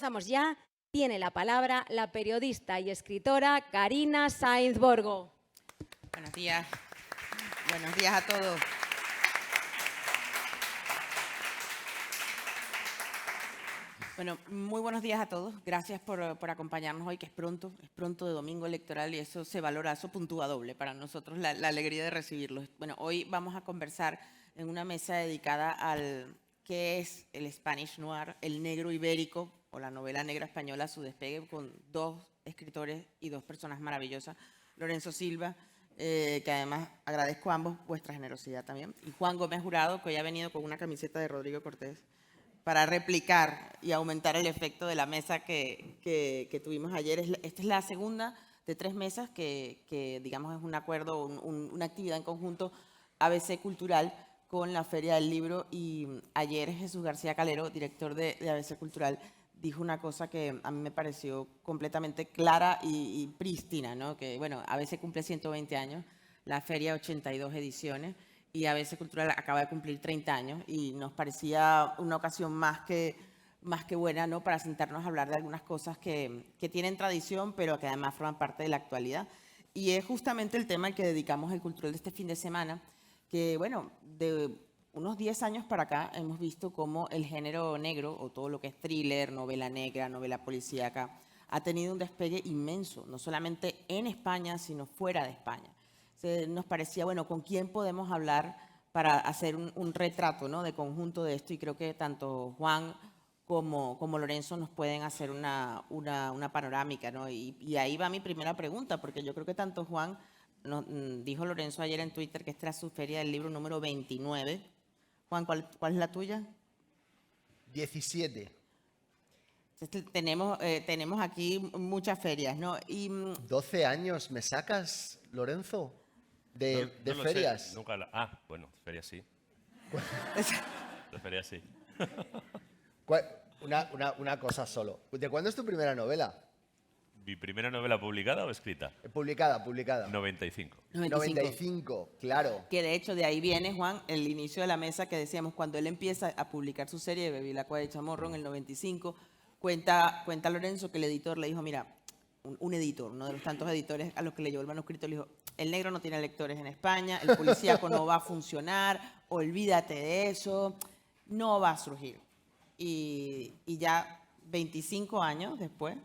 comenzamos ya. Tiene la palabra la periodista y escritora Carina Sainz Borgo. Buenos días. Buenos días a todos. Bueno, muy buenos días a todos. Gracias por acompañarnos hoy, que es pronto de domingo electoral y eso se valora, eso puntúa doble para nosotros, la alegría de recibirlos. Bueno, hoy vamos a conversar en una mesa dedicada al qué es el Spanish Noir, el negro ibérico o la novela negra española, su despegue, con dos escritores y dos personas maravillosas, Lorenzo Silva, que además agradezco a ambos vuestra generosidad también, y Juan Gómez Jurado, que hoy ha venido con una camiseta de Rodrigo Cortés, para replicar y aumentar el efecto de la mesa que tuvimos ayer. Esta es la segunda de 3 mesas que digamos, es un acuerdo, una actividad en conjunto ABC Cultural con la Feria del Libro. Y ayer Jesús García Calero, director de ABC Cultural, dijo una cosa que a mí me pareció completamente clara y prístina, ¿no? Que, bueno, ABC cumple 120 años, la Feria 82 ediciones, y ABC Cultural acaba de cumplir 30 años y nos parecía una ocasión más que buena, ¿no?, para sentarnos a hablar de algunas cosas que tienen tradición, pero que además forman parte de la actualidad. Y es justamente el tema al que dedicamos el Cultural de este fin de semana, que, bueno, de unos 10 años para acá hemos visto cómo el género negro, o todo lo que es thriller, novela negra, novela policíaca, ha tenido un despegue inmenso, no solamente en España, sino fuera de España. Nos parecía, bueno, ¿con quién podemos hablar para hacer un retrato, ¿no?, de conjunto de esto? Y creo que tanto Juan como Lorenzo nos pueden hacer una panorámica, ¿no? Y ahí va mi primera pregunta, porque yo creo que tanto Juan, dijo Lorenzo ayer en Twitter que esta era su feria del libro número 29. Juan, ¿cuál es la tuya? 17. Tenemos aquí muchas ferias, ¿no? 12 años, ¿me sacas, Lorenzo? De lo ferias. sé, nunca bueno, ferias sí. De ferias sí. Una cosa solo. ¿De cuándo es tu primera novela? ¿Mi primera novela publicada o escrita? Publicada. 95. 95, claro. Que de hecho de ahí viene, Juan, el inicio de la mesa que decíamos, cuando él empieza a publicar su serie de Bebilacqua de Chamorro en el 95, cuenta Lorenzo que el editor le dijo, mira, un editor, uno de los tantos editores a los que le llevó el manuscrito, le dijo, el negro no tiene lectores en España, el policíaco no va a funcionar, olvídate de eso, no va a surgir. Y ya 25 años después,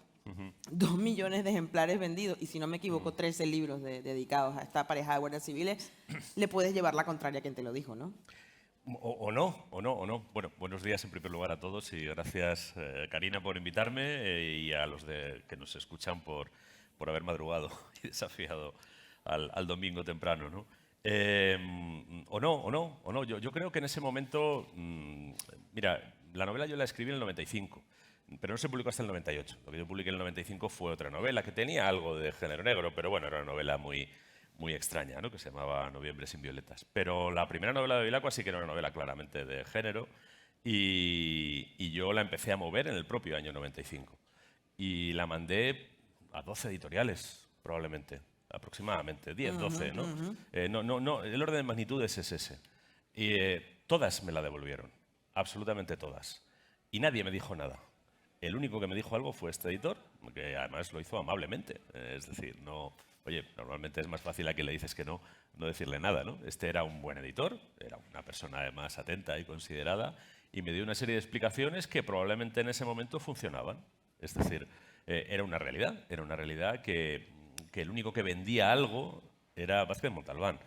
2 millones de ejemplares vendidos, y si no me equivoco, 13 libros dedicados a esta pareja de guardias civiles, le puedes llevar la contraria a quien te lo dijo, ¿no? O no. Bueno, buenos días en primer lugar a todos y gracias, Karina, por invitarme y a los que nos escuchan por haber madrugado y desafiado al domingo temprano, ¿no? O no. Yo creo que en ese momento, mira, la novela yo la escribí en el 95, pero no se publicó hasta el 98. Lo que yo publiqué en el 95 fue otra novela que tenía algo de género negro, pero bueno, era una novela muy extraña, ¿no?, que se llamaba Noviembre sin violetas. Pero la primera novela de Bevilacqua sí que era una novela claramente de género y yo la empecé a mover en el propio año 95. Y la mandé a 12 editoriales, probablemente, aproximadamente, 10, 12, ¿no? No, el orden de magnitud es ese. Y todas me la devolvieron, absolutamente todas. Y nadie me dijo nada. El único que me dijo algo fue este editor, que además lo hizo amablemente. Es decir, no... Oye, normalmente es más fácil a quien le dices que no decirle nada, ¿no? Este era un buen editor, era una persona además atenta y considerada, y me dio una serie de explicaciones que probablemente en ese momento funcionaban. Es decir, era una realidad que el único que vendía algo era Vázquez Montalbán.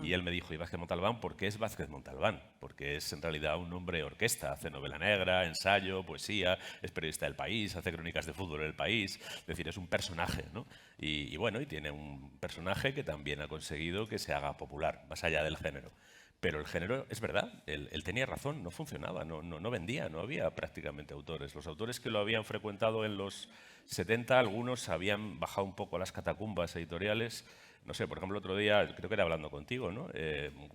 Y él me dijo, ¿y Vázquez Montalbán por qué es Vázquez Montalbán? Porque es en realidad un hombre orquesta, hace novela negra, ensayo, poesía, es periodista del País, hace crónicas de fútbol en el País, es decir, es un personaje, ¿no? Y bueno, y tiene un personaje que también ha conseguido que se haga popular, más allá del género. Pero el género, es verdad, él tenía razón, no funcionaba, no vendía, no había prácticamente autores. Los autores que lo habían frecuentado en los 70, algunos habían bajado un poco a las catacumbas editoriales, no sé, por ejemplo, el otro día, creo que era hablando contigo, ¿no?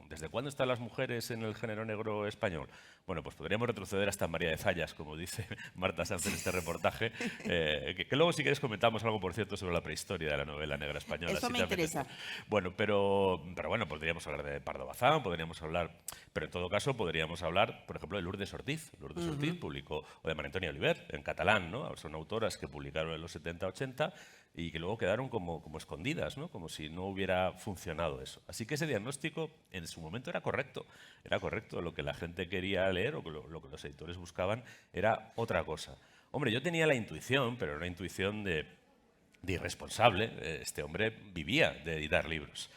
¿Desde cuándo están las mujeres en el género negro español? Bueno, pues podríamos retroceder hasta María de Zayas, como dice Marta Sanz en este reportaje, que luego si quieres comentamos algo, por cierto, sobre la prehistoria de la novela negra española. Eso si me te apetece. interesa. Bueno, pero bueno, podríamos hablar de Pardo Bazán, podríamos hablar, pero en todo caso podríamos hablar, por ejemplo, de Lourdes Ortiz. Lourdes Ortiz publicó, o de María Antonia Oliver, en catalán, ¿no? Son autoras que publicaron en los 70-80 y que luego quedaron como escondidas, ¿no? Como si no hubiera funcionado eso. Así que ese diagnóstico en su momento era correcto. Era correcto. Lo que la gente quería leer o lo que los editores buscaban era otra cosa. Hombre, yo tenía la intuición, pero era una intuición de irresponsable. Este hombre vivía de editar libros.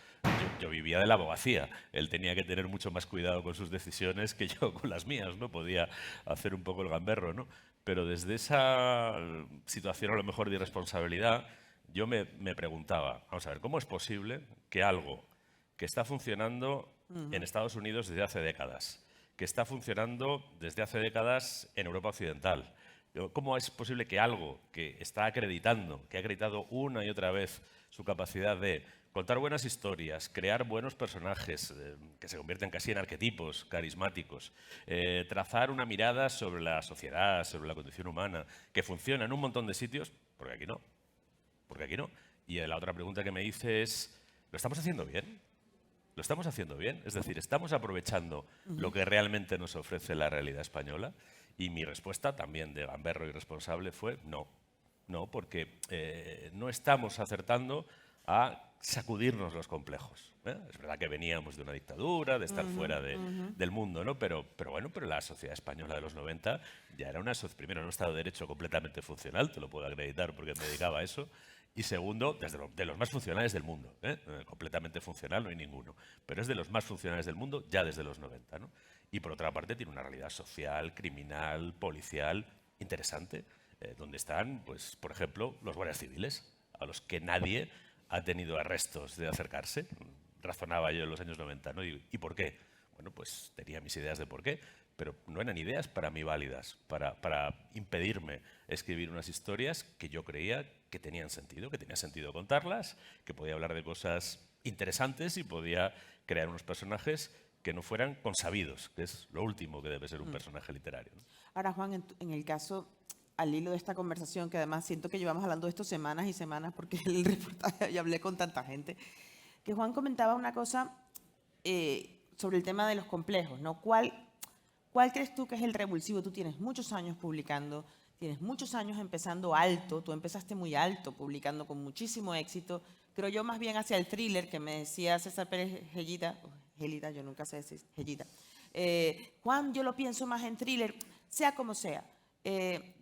Yo vivía de la abogacía. Él tenía que tener mucho más cuidado con sus decisiones que yo con las mías, ¿no? Podía hacer un poco el gamberro, ¿no? Pero desde esa situación a lo mejor de irresponsabilidad, yo me preguntaba, vamos a ver, ¿cómo es posible que algo que está funcionando en Estados Unidos desde hace décadas, que está funcionando desde hace décadas en Europa Occidental, cómo es posible que algo que está acreditando, que ha acreditado una y otra vez su capacidad de contar buenas historias, crear buenos personajes que se convierten casi en arquetipos carismáticos, trazar una mirada sobre la sociedad, sobre la condición humana, que funciona en un montón de sitios, porque aquí no? Porque aquí no. Y la otra pregunta que me hice es, ¿lo estamos haciendo bien? ¿Lo estamos haciendo bien? Es decir, ¿estamos aprovechando lo que realmente nos ofrece la realidad española? Y mi respuesta, también de gamberro y responsable, fue no. No, porque no estamos acertando a sacudirnos los complejos. Es verdad que veníamos de una dictadura, de estar fuera del mundo, ¿no? Pero bueno, pero la sociedad española de los 90 ya era primero, un Estado de Derecho completamente funcional, te lo puedo acreditar porque me dedicaba a eso, y segundo, de los más funcionales del mundo. Completamente funcional no hay ninguno, pero es de los más funcionales del mundo ya desde los 90, ¿no? Y por otra parte tiene una realidad social, criminal, policial, interesante, donde están, pues, por ejemplo, los guardias civiles, a los que nadie ha tenido arrestos de acercarse. Razonaba yo en los años 90, ¿no? ¿Y por qué? Bueno, pues tenía mis ideas de por qué, pero no eran ideas para mí válidas, para impedirme escribir unas historias que yo creía que tenían sentido, que tenía sentido contarlas, que podía hablar de cosas interesantes y podía crear unos personajes que no fueran consabidos, que es lo último que debe ser un personaje literario, ¿no? Ahora, Juan, en el caso, al hilo de esta conversación, que además siento que llevamos hablando de esto semanas y semanas, porque el reportaje y hablé con tanta gente, que Juan comentaba una cosa sobre el tema de los complejos, ¿no? ¿Cuál crees tú que es el revulsivo? Tú tienes muchos años publicando, tienes muchos años empezando alto, tú empezaste muy alto, publicando con muchísimo éxito, creo yo más bien hacia el thriller, que me decía César Pérez Gelida, yo nunca sé decir Gelida. Juan, yo lo pienso más en thriller, sea como sea.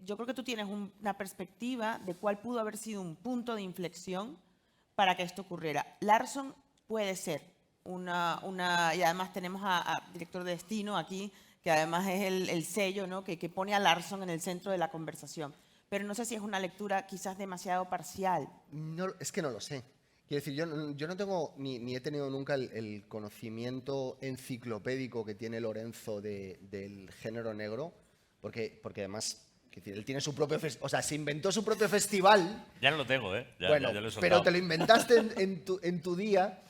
Yo creo que tú tienes una perspectiva de cuál pudo haber sido un punto de inflexión para que esto ocurriera. Larson puede ser y además tenemos a director de Destino aquí, que además es el sello, ¿no? que pone a Larson en el centro de la conversación. Pero no sé si es una lectura quizás demasiado parcial. No, es que no lo sé. Quiero decir, yo no tengo ni he tenido nunca el conocimiento enciclopédico que tiene Lorenzo del género negro, porque además, él tiene su propio o sea, se inventó su propio festival. Ya no lo tengo, ¿eh? Bueno, ya lo he soltado. pero te lo inventaste en tu día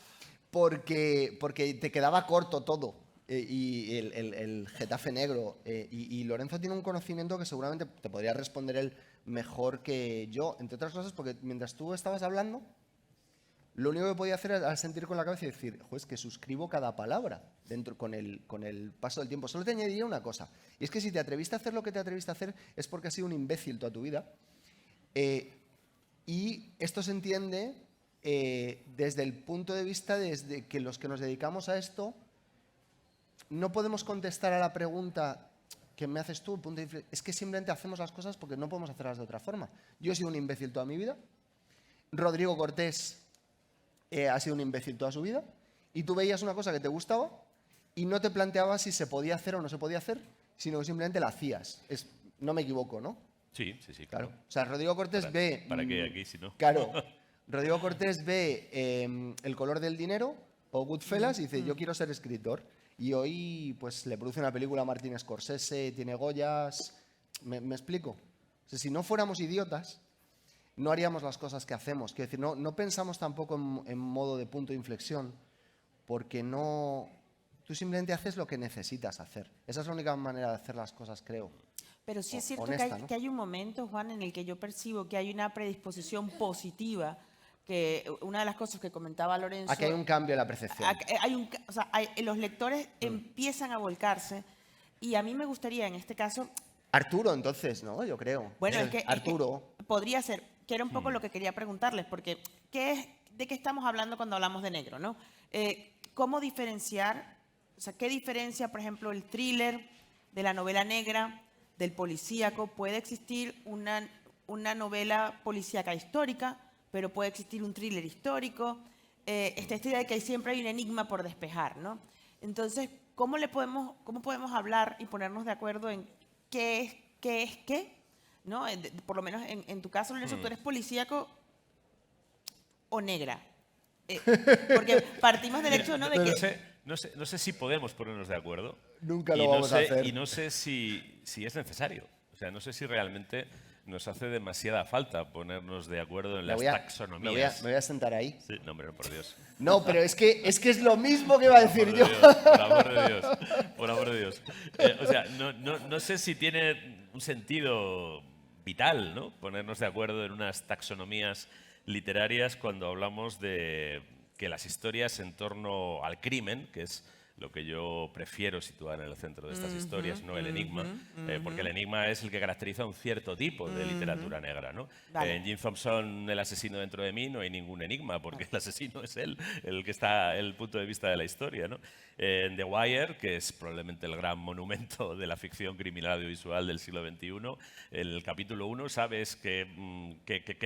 porque te quedaba corto todo. Y el Getafe negro. Y Lorenzo tiene un conocimiento que seguramente te podría responder él mejor que yo, entre otras cosas, porque mientras tú estabas hablando, lo único que podía hacer era sentir con la cabeza y decir, es que suscribo cada palabra con el paso del tiempo. Solo te añadiría una cosa, y es que si te atreviste a hacer lo que te atreviste a hacer es porque has sido un imbécil toda tu vida. Y esto se entiende desde el punto de vista desde que los que nos dedicamos a esto no podemos contestar a la pregunta que me haces tú, es que simplemente hacemos las cosas porque no podemos hacerlas de otra forma. Yo he sido un imbécil toda mi vida, Rodrigo Cortés ha sido un imbécil toda su vida, y tú veías una cosa que te gustaba y no te planteabas si se podía hacer o no se podía hacer, sino que simplemente la hacías. No me equivoco, ¿no? Sí, claro. O sea, Rodrigo Cortés ve... ¿Para qué aquí si no? Claro. Rodrigo Cortés ve El color del dinero o Goodfellas y dice, yo quiero ser escritor. Y hoy pues le produce una película a Martin Scorsese, tiene Goyas... ¿Me explico? O sea, si no fuéramos idiotas, no haríamos las cosas que hacemos. Quiero decir, no pensamos tampoco en modo de punto de inflexión, porque tú simplemente haces lo que necesitas hacer. Esa es la única manera de hacer las cosas, creo. Pero sí es cierto Honesta, ¿no? que hay un momento, Juan, en el que yo percibo que hay una predisposición positiva, que una de las cosas que comentaba Lorenzo... Aquí hay un cambio en la percepción. Los lectores empiezan a volcarse, y a mí me gustaría, en este caso... Arturo, entonces, ¿no? Yo creo. Bueno, Arturo. Podría ser, que era un poco lo que quería preguntarles, porque ¿de qué estamos hablando cuando hablamos de negro, no? ¿Cómo diferenciar, o sea, qué diferencia, por ejemplo, el thriller de la novela negra, del policíaco? Puede existir una novela policíaca histórica, pero puede existir un thriller histórico. Esta idea de que siempre hay un enigma por despejar, ¿no? Entonces, ¿cómo podemos hablar y ponernos de acuerdo en qué es qué? ¿No? Por lo menos en tu caso, Lorenzo, tú eres policíaco o negra. Porque partimos del hecho, ¿no? De que... No sé si podemos ponernos de acuerdo. Nunca lo vamos a hacer. Y no sé si es necesario. O sea, no sé si realmente nos hace demasiada falta ponernos de acuerdo en las taxonomías. Me voy a sentar ahí. Sí, no, hombre, no, por Dios. No, pero es que es lo mismo que iba a decir yo. Por amor de Dios, por amor de Dios. O sea, no sé si tiene un sentido vital, ¿no? Ponernos de acuerdo en unas taxonomías literarias cuando hablamos de que las historias en torno al crimen, que es lo que yo prefiero situar en el centro de estas historias, no el enigma, porque el enigma es el que caracteriza un cierto tipo de literatura negra, ¿no? Vale. En Jim Thompson, El asesino dentro de mí, no hay ningún enigma, porque el asesino es él, el que está el punto de vista de la historia, ¿no? En The Wire, que es probablemente el gran monumento de la ficción criminal audiovisual del siglo XXI, el capítulo 1 sabes que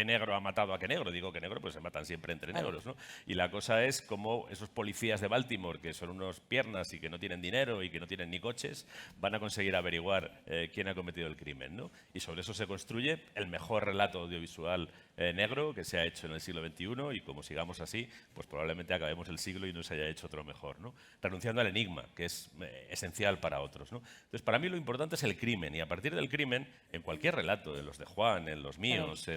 negro ha matado a qué negro. Digo que negro, pues se matan siempre entre negros, ¿no? Y la cosa es como esos policías de Baltimore, que son unos piernas y que no tienen dinero y que no tienen ni coches, van a conseguir averiguar quién ha cometido el crimen, ¿no? Y sobre eso se construye el mejor relato audiovisual negro que se ha hecho en el siglo XXI, y como sigamos así, pues probablemente acabemos el siglo y no se haya hecho otro mejor, ¿no? Renunciando al enigma, que es esencial para otros, ¿no? Entonces, para mí lo importante es el crimen, y a partir del crimen, en cualquier relato, en los de Juan, en los míos,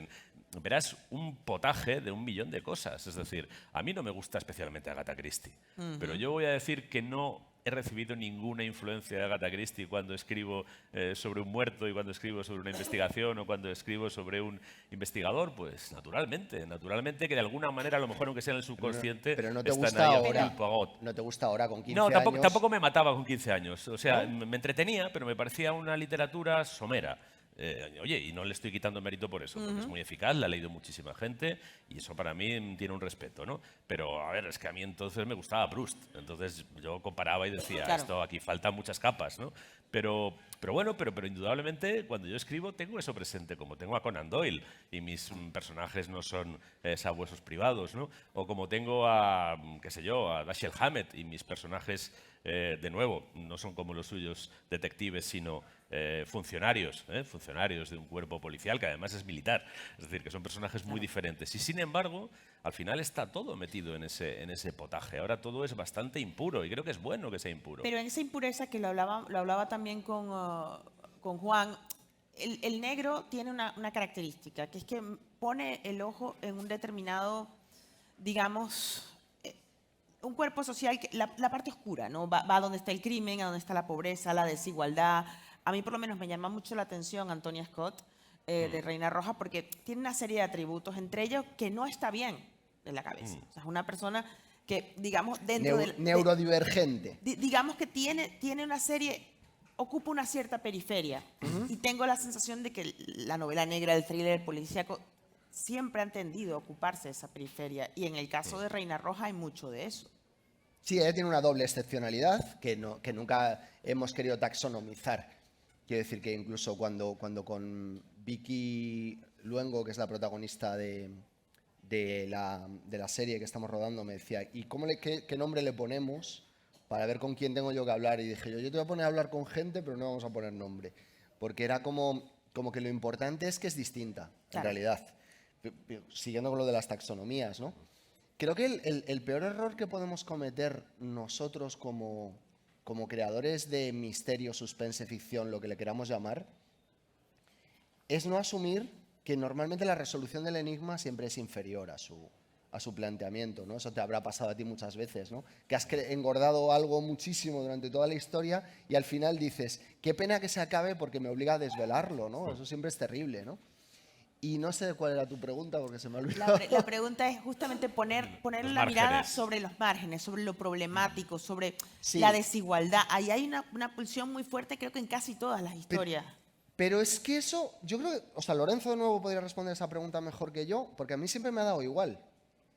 verás un potaje de 1.000.000 de cosas. Es decir, a mí no me gusta especialmente Agatha Christie, pero yo voy a decir que no he recibido ninguna influencia de Agatha Christie cuando escribo sobre un muerto y cuando escribo sobre una investigación o cuando escribo sobre un investigador. Pues naturalmente que de alguna manera, a lo mejor aunque sea en el subconsciente, Pero no te están gusta ahí ahora. a fagot. No te gusta ahora con 15 No, años. tampoco me mataba con 15 años. O sea, me entretenía, pero me parecía una literatura somera. Oye, y no le estoy quitando mérito por eso, porque es muy eficaz, la ha leído muchísima gente y eso para mí tiene un respeto, ¿no? Pero, a ver, es que a mí entonces me gustaba Proust. Entonces yo comparaba y decía, Claro. esto aquí faltan muchas capas, ¿no? Pero indudablemente cuando yo escribo tengo eso presente, como tengo a Conan Doyle y mis personajes no son sabuesos privados, ¿no? O como tengo a, qué sé yo, a Dashiell Hammett y mis personajes, de nuevo, no son como los suyos detectives, sino funcionarios de un cuerpo policial que además es militar. Es decir, que son personajes muy diferentes. Y sin embargo, al final está todo metido en ese potaje. Ahora todo es bastante impuro y creo que es bueno que sea impuro. Pero en esa impureza que lo hablaba también con Juan, el negro tiene una característica, que es que pone el ojo en un determinado, digamos, un cuerpo social, la parte oscura, ¿no? Va a donde está el crimen, a donde está la pobreza, la desigualdad. A mí por lo menos me llama mucho la atención Antonia Scott, de Reina Roja, porque tiene una serie de atributos, entre ellos que no está bien de la cabeza. O sea, es una persona que, digamos, dentro del... Neurodivergente. digamos que tiene una serie, ocupa una cierta periferia. Y tengo la sensación de que la novela negra, el thriller, el policíaco, siempre han tendido a ocuparse de esa periferia. Y en el caso de Reina Roja hay mucho de eso. Sí, ella tiene una doble excepcionalidad que nunca hemos querido taxonomizar. Quiero decir que incluso cuando con Vicky Luengo, que es la protagonista de la serie que estamos rodando, me decía, ¿y qué nombre le ponemos para ver con quién tengo yo que hablar? Y dije yo te voy a poner a hablar con gente, pero no vamos a poner nombre. Porque era como que lo importante es que es distinta, Claro. en realidad. Siguiendo con lo de las taxonomías, ¿no? Creo que el peor error que podemos cometer nosotros como creadores de misterio, suspense, ficción, lo que le queramos llamar, es no asumir que normalmente la resolución del enigma siempre es inferior a su planteamiento, ¿no? Eso te habrá pasado a ti muchas veces, ¿no? Que has engordado algo muchísimo durante toda la historia y al final dices, qué pena que se acabe porque me obliga a desvelarlo, ¿no? Eso siempre es terrible, ¿no? Y no sé cuál era tu pregunta porque se me ha olvidado. La pregunta es justamente poner Los la mirada márgenes. sobre los márgenes, sobre lo problemático, sobre Sí. la desigualdad. Ahí hay una pulsión muy fuerte, creo que en casi todas las historias. Pero es que eso, yo creo que, o sea, Lorenzo de nuevo podría responder esa pregunta mejor que yo, porque a mí siempre me ha dado igual.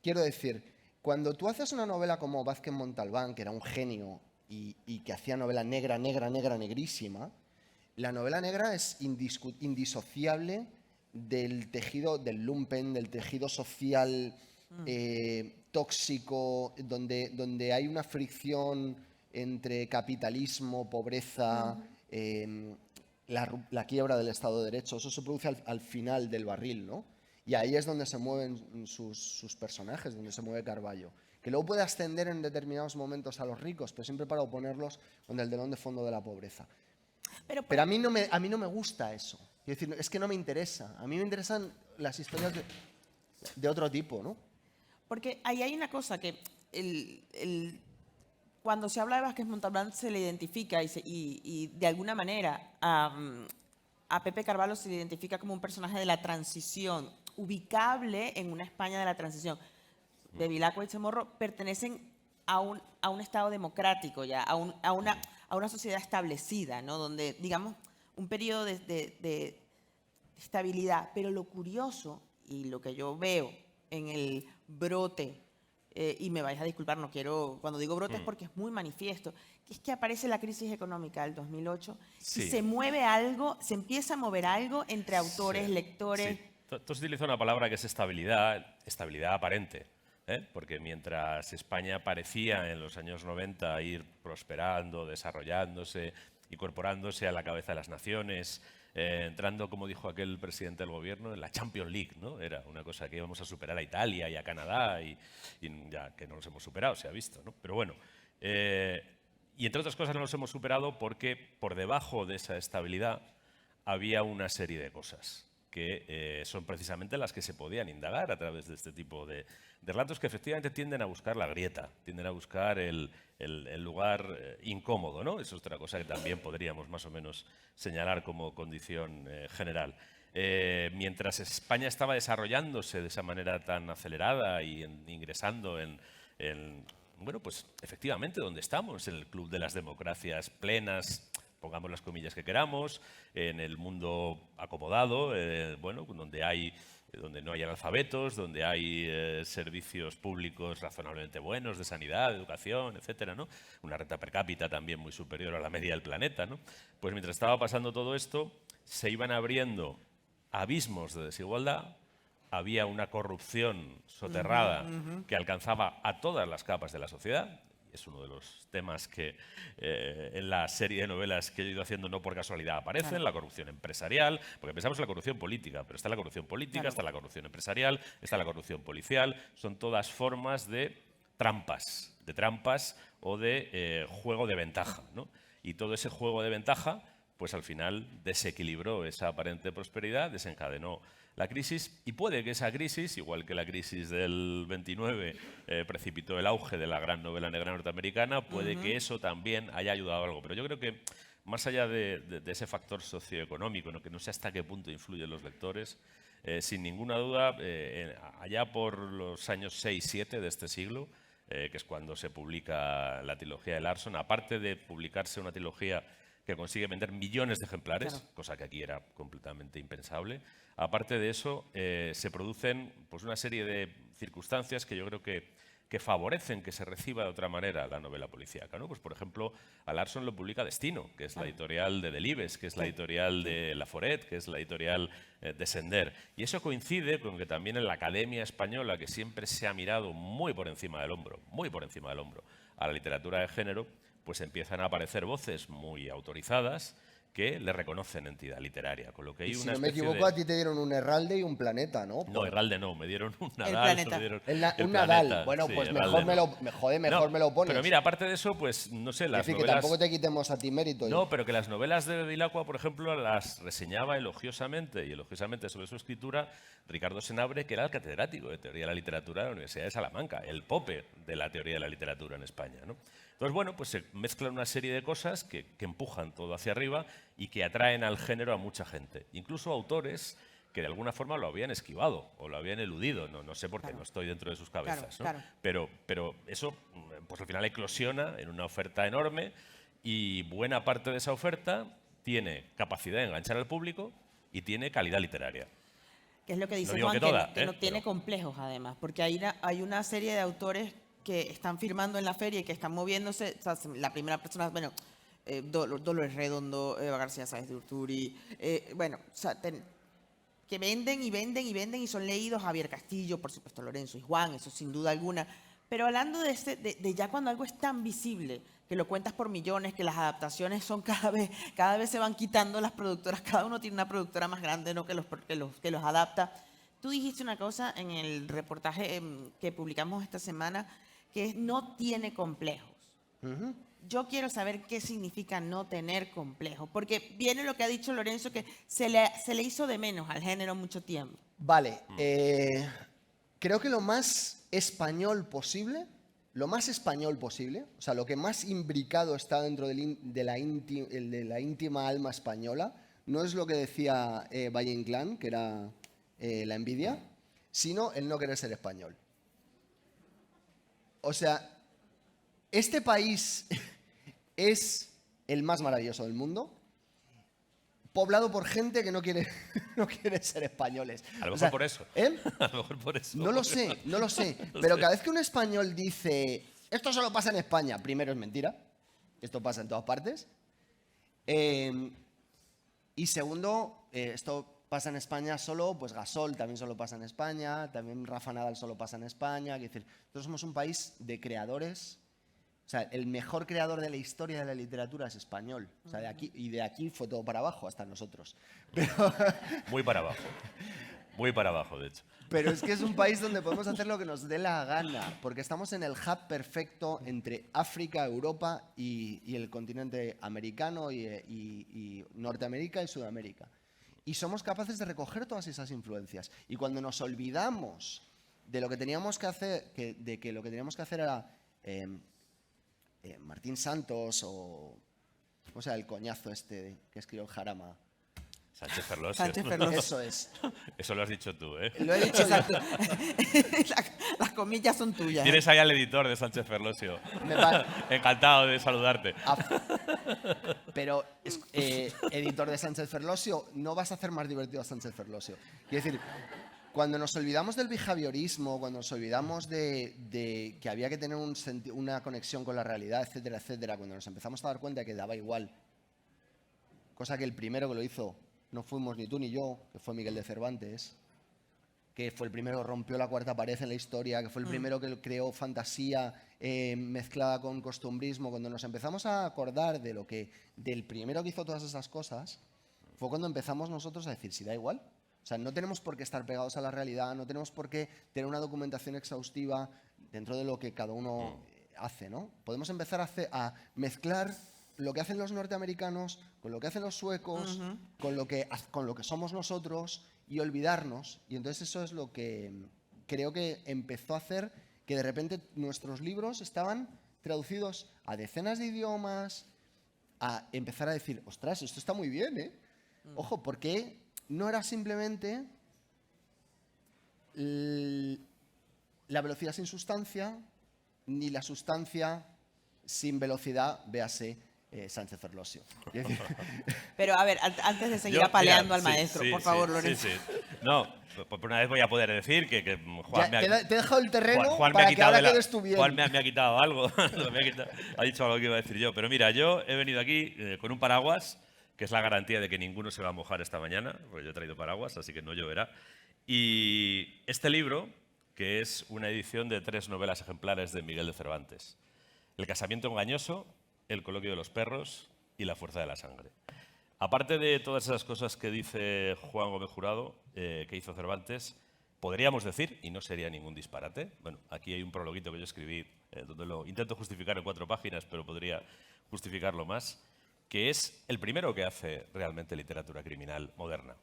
Quiero decir, cuando tú haces una novela como Vázquez Montalbán, que era un genio y que hacía novela negra, negra, negra, negrísima, la novela negra es indisociable del tejido del lumpen, del tejido social tóxico, donde hay una fricción entre capitalismo, pobreza, la quiebra del Estado de Derecho. Eso se produce al final del barril, ¿no? Y ahí es donde se mueven sus personajes, donde se mueve Carballo. Que luego puede ascender en determinados momentos a los ricos, pero siempre para oponerlos con el telón de fondo de la pobreza. Pero a mí no me gusta eso. Quiero decir, es que no me interesa. A mí me interesan las historias de otro tipo, ¿no? Porque ahí hay una cosa que cuando se habla de Vázquez Montalbán se le identifica y de alguna manera a Pepe Carvalho se le identifica como un personaje de la transición, ubicable en una España de la transición. Bevilacqua y Chamorro pertenecen a un Estado democrático ya, a una sociedad establecida, ¿no? Donde, digamos, un periodo de estabilidad. Pero lo curioso y lo que yo veo en el brote, y me vais a disculpar, no quiero, cuando digo brote es porque es muy manifiesto, que es que aparece la crisis económica del 2008 Sí. y se mueve algo, se empieza a mover algo entre autores, Sí, lectores. sí. Tú has utilizado una palabra que es estabilidad aparente. Porque mientras España parecía en los años 90 ir prosperando, desarrollándose, incorporándose a la cabeza de las naciones, entrando, como dijo aquel presidente del gobierno, en la Champions League, ¿no? Era una cosa que íbamos a superar a Italia y a Canadá y ya que no los hemos superado, se ha visto, ¿no? Pero bueno, y entre otras cosas no los hemos superado porque por debajo de esa estabilidad había una serie de cosas que son precisamente las que se podían indagar a través de este tipo de relatos que efectivamente tienden a buscar la grieta, tienden a buscar el lugar incómodo, ¿no? Eso es otra cosa que también podríamos más o menos señalar como condición general. Mientras España estaba desarrollándose de esa manera tan acelerada y ingresando bueno, pues efectivamente donde estamos, en el club de las democracias plenas, pongamos las comillas que queramos, en el mundo acomodado, bueno, donde no hay analfabetos, donde hay servicios públicos razonablemente buenos de sanidad, de educación, etcétera, ¿no? Una renta per cápita también muy superior a la media del planeta, ¿no? Pues mientras estaba pasando todo esto, se iban abriendo abismos de desigualdad, había una corrupción soterrada que alcanzaba a todas las capas de la sociedad. Es uno de los temas que en la serie de novelas que he ido haciendo no por casualidad aparecen, claro. La corrupción empresarial, porque pensamos en la corrupción política, pero está la corrupción política, claro. Está la corrupción empresarial, está la corrupción policial, son todas formas de trampas o de juego de ventaja, ¿no? Y todo ese juego de ventaja, pues al final desequilibró esa aparente prosperidad, desencadenó la crisis, y puede que esa crisis, igual que la crisis del 29 precipitó el auge de la gran novela negra norteamericana, puede que eso también haya ayudado a algo. Pero yo creo que más allá de ese factor socioeconómico, ¿no? Que no sé hasta qué punto influyen los lectores, sin ninguna duda, allá por los años 6-7 de este siglo, que es cuando se publica la trilogía de Larson, aparte de publicarse una trilogía que consigue vender millones de ejemplares, claro. Cosa que aquí era completamente impensable. Aparte de eso, se producen pues, una serie de circunstancias que yo creo que favorecen que se reciba de otra manera la novela policíaca, ¿no? Pues, por ejemplo, a Larson lo publica Destino, que es la editorial de Delibes, que es la editorial de Laforet, que es la editorial de Sender. Y eso coincide con que también en la Academia Española, que siempre se ha mirado muy por encima del hombro, a la literatura de género, pues empiezan a aparecer voces muy autorizadas que le reconocen entidad literaria, con lo que hay Y si una no me especie equivoco, de... a ti te dieron un Herralde y un Planeta, ¿no? No, Herralde no, me dieron un Nadal. Planeta. me dieron Un el Nadal. Planeta, Bueno, sí, pues Herralde mejor, no. mejor me lo pones. Pero mira, aparte de eso, pues no sé, Es las decir, que novelas... tampoco te quitemos a ti mérito. No, pero que las novelas de Bevilacqua, por ejemplo, las reseñaba elogiosamente sobre su escritura Ricardo Senabre, que era el catedrático de Teoría de la Literatura de la Universidad de Salamanca, el pope de la teoría de la literatura en España, ¿no? Entonces, bueno, pues se mezclan una serie de cosas que empujan todo hacia arriba y que atraen al género a mucha gente. Incluso autores que de alguna forma lo habían esquivado o lo habían eludido. No sé por qué, no estoy dentro de sus cabezas, ¿no? Claro. Pero eso, pues al final eclosiona en una oferta enorme y buena parte de esa oferta tiene capacidad de enganchar al público y tiene calidad literaria. Que es lo que dice digo Juan, que toda, que no tiene pero- complejos además, porque hay una serie de autores que están firmando en la feria y que están moviéndose. O sea, la primera persona, bueno, Dolores Redondo, Eva García Sáez de Urturi, bueno, o sea, que venden y venden y venden y son leídos. Javier Castillo, por supuesto, Lorenzo y Juan, eso sin duda alguna. Pero hablando de ya cuando algo es tan visible, que lo cuentas por millones, que las adaptaciones son cada vez se van quitando las productoras, cada uno tiene una productora más grande, ¿no? que los adapta. Tú dijiste una cosa en el reportaje que publicamos esta semana, que es no tiene complejos. Yo quiero saber qué significa no tener complejos, porque viene lo que ha dicho Lorenzo, que se le hizo de menos al género mucho tiempo. Vale, creo que lo más español posible, o sea, lo que más imbricado está dentro de la íntima alma española, no es lo que decía Valle Inclán, que era la envidia, sino el no querer ser español. O sea, este país es el más maravilloso del mundo, poblado por gente que no quiere ser españoles. A lo mejor O sea, por eso. ¿eh? A lo mejor por eso. No lo sé. Pero cada vez que un español dice, esto solo pasa en España, primero es mentira, esto pasa en todas partes. Y segundo, esto pasa en España solo, pues Gasol también solo pasa en España, también Rafa Nadal solo pasa en España. Es decir, nosotros somos un país de creadores. O sea, el mejor creador de la historia de la literatura es español. O sea, de aquí fue todo para abajo, hasta nosotros. Muy para abajo, de hecho. Pero es que es un país donde podemos hacer lo que nos dé la gana, porque estamos en el hub perfecto entre África, Europa y el continente americano y Norteamérica y Sudamérica. Y somos capaces de recoger todas esas influencias. Y cuando nos olvidamos de lo que teníamos que hacer, de que lo que teníamos que hacer era Martín Santos o, ¿cómo se llama el coñazo este que escribió el Jarama? Sánchez Ferlosio. Sánchez Ferlosio. Eso es. Eso lo has dicho tú, ¿eh? Lo he dicho yo. Las comillas son tuyas. Tienes ahí al editor de Sánchez Ferlosio. Encantado de saludarte. Pero, editor de Sánchez Ferlosio, no vas a hacer más divertido a Sánchez Ferlosio. Quiero decir, cuando nos olvidamos del behaviorismo, cuando nos olvidamos de que había que tener una conexión con la realidad, etcétera, etcétera, cuando nos empezamos a dar cuenta de que daba igual, cosa que el primero que lo hizo no fuimos ni tú ni yo, que fue Miguel de Cervantes, que fue el primero que rompió la cuarta pared en la historia, que fue el primero que creó fantasía mezclada con costumbrismo. Cuando nos empezamos a acordar del primero que hizo todas esas cosas, fue cuando empezamos nosotros a decir, si da igual. O sea, no tenemos por qué estar pegados a la realidad, no tenemos por qué tener una documentación exhaustiva dentro de lo que cada uno hace, ¿no? Podemos empezar a mezclar lo que hacen los norteamericanos con lo que hacen los suecos, con lo que somos nosotros y olvidarnos. Y entonces eso es lo que creo que empezó a hacer que de repente nuestros libros estaban traducidos a decenas de idiomas, a empezar a decir, ostras, esto está muy bien, ¿eh? Ojo, porque no era simplemente la velocidad sin sustancia, ni la sustancia sin velocidad, véase Sánchez Ferlosio. Pero a ver, antes de seguir Yo, apaleando mira, al maestro, por favor, Lorenzo. Sí. No, por una vez voy a poder decir que Juan Ya, me ha... te he dejado el terreno Juan me ha para que quitado ahora de la- quedes tú bien. Juan me ha quitado algo. Ha dicho algo que iba a decir yo. Pero mira, yo he venido aquí con un paraguas, que es la garantía de que ninguno se va a mojar esta mañana, porque yo he traído paraguas, así que no lloverá. Y este libro, que es una edición de 3 novelas ejemplares de Miguel de Cervantes. El casamiento engañoso, El coloquio de los perros y La fuerza de la sangre. aparte de todas esas cosas que dice Juan Gómez Jurado, que hizo Cervantes, podríamos decir, y no sería ningún disparate, bueno, aquí hay un prologuito que yo escribí, donde lo intento justificar en 4 páginas, pero podría justificarlo más, que es el primero que hace realmente literatura criminal moderna.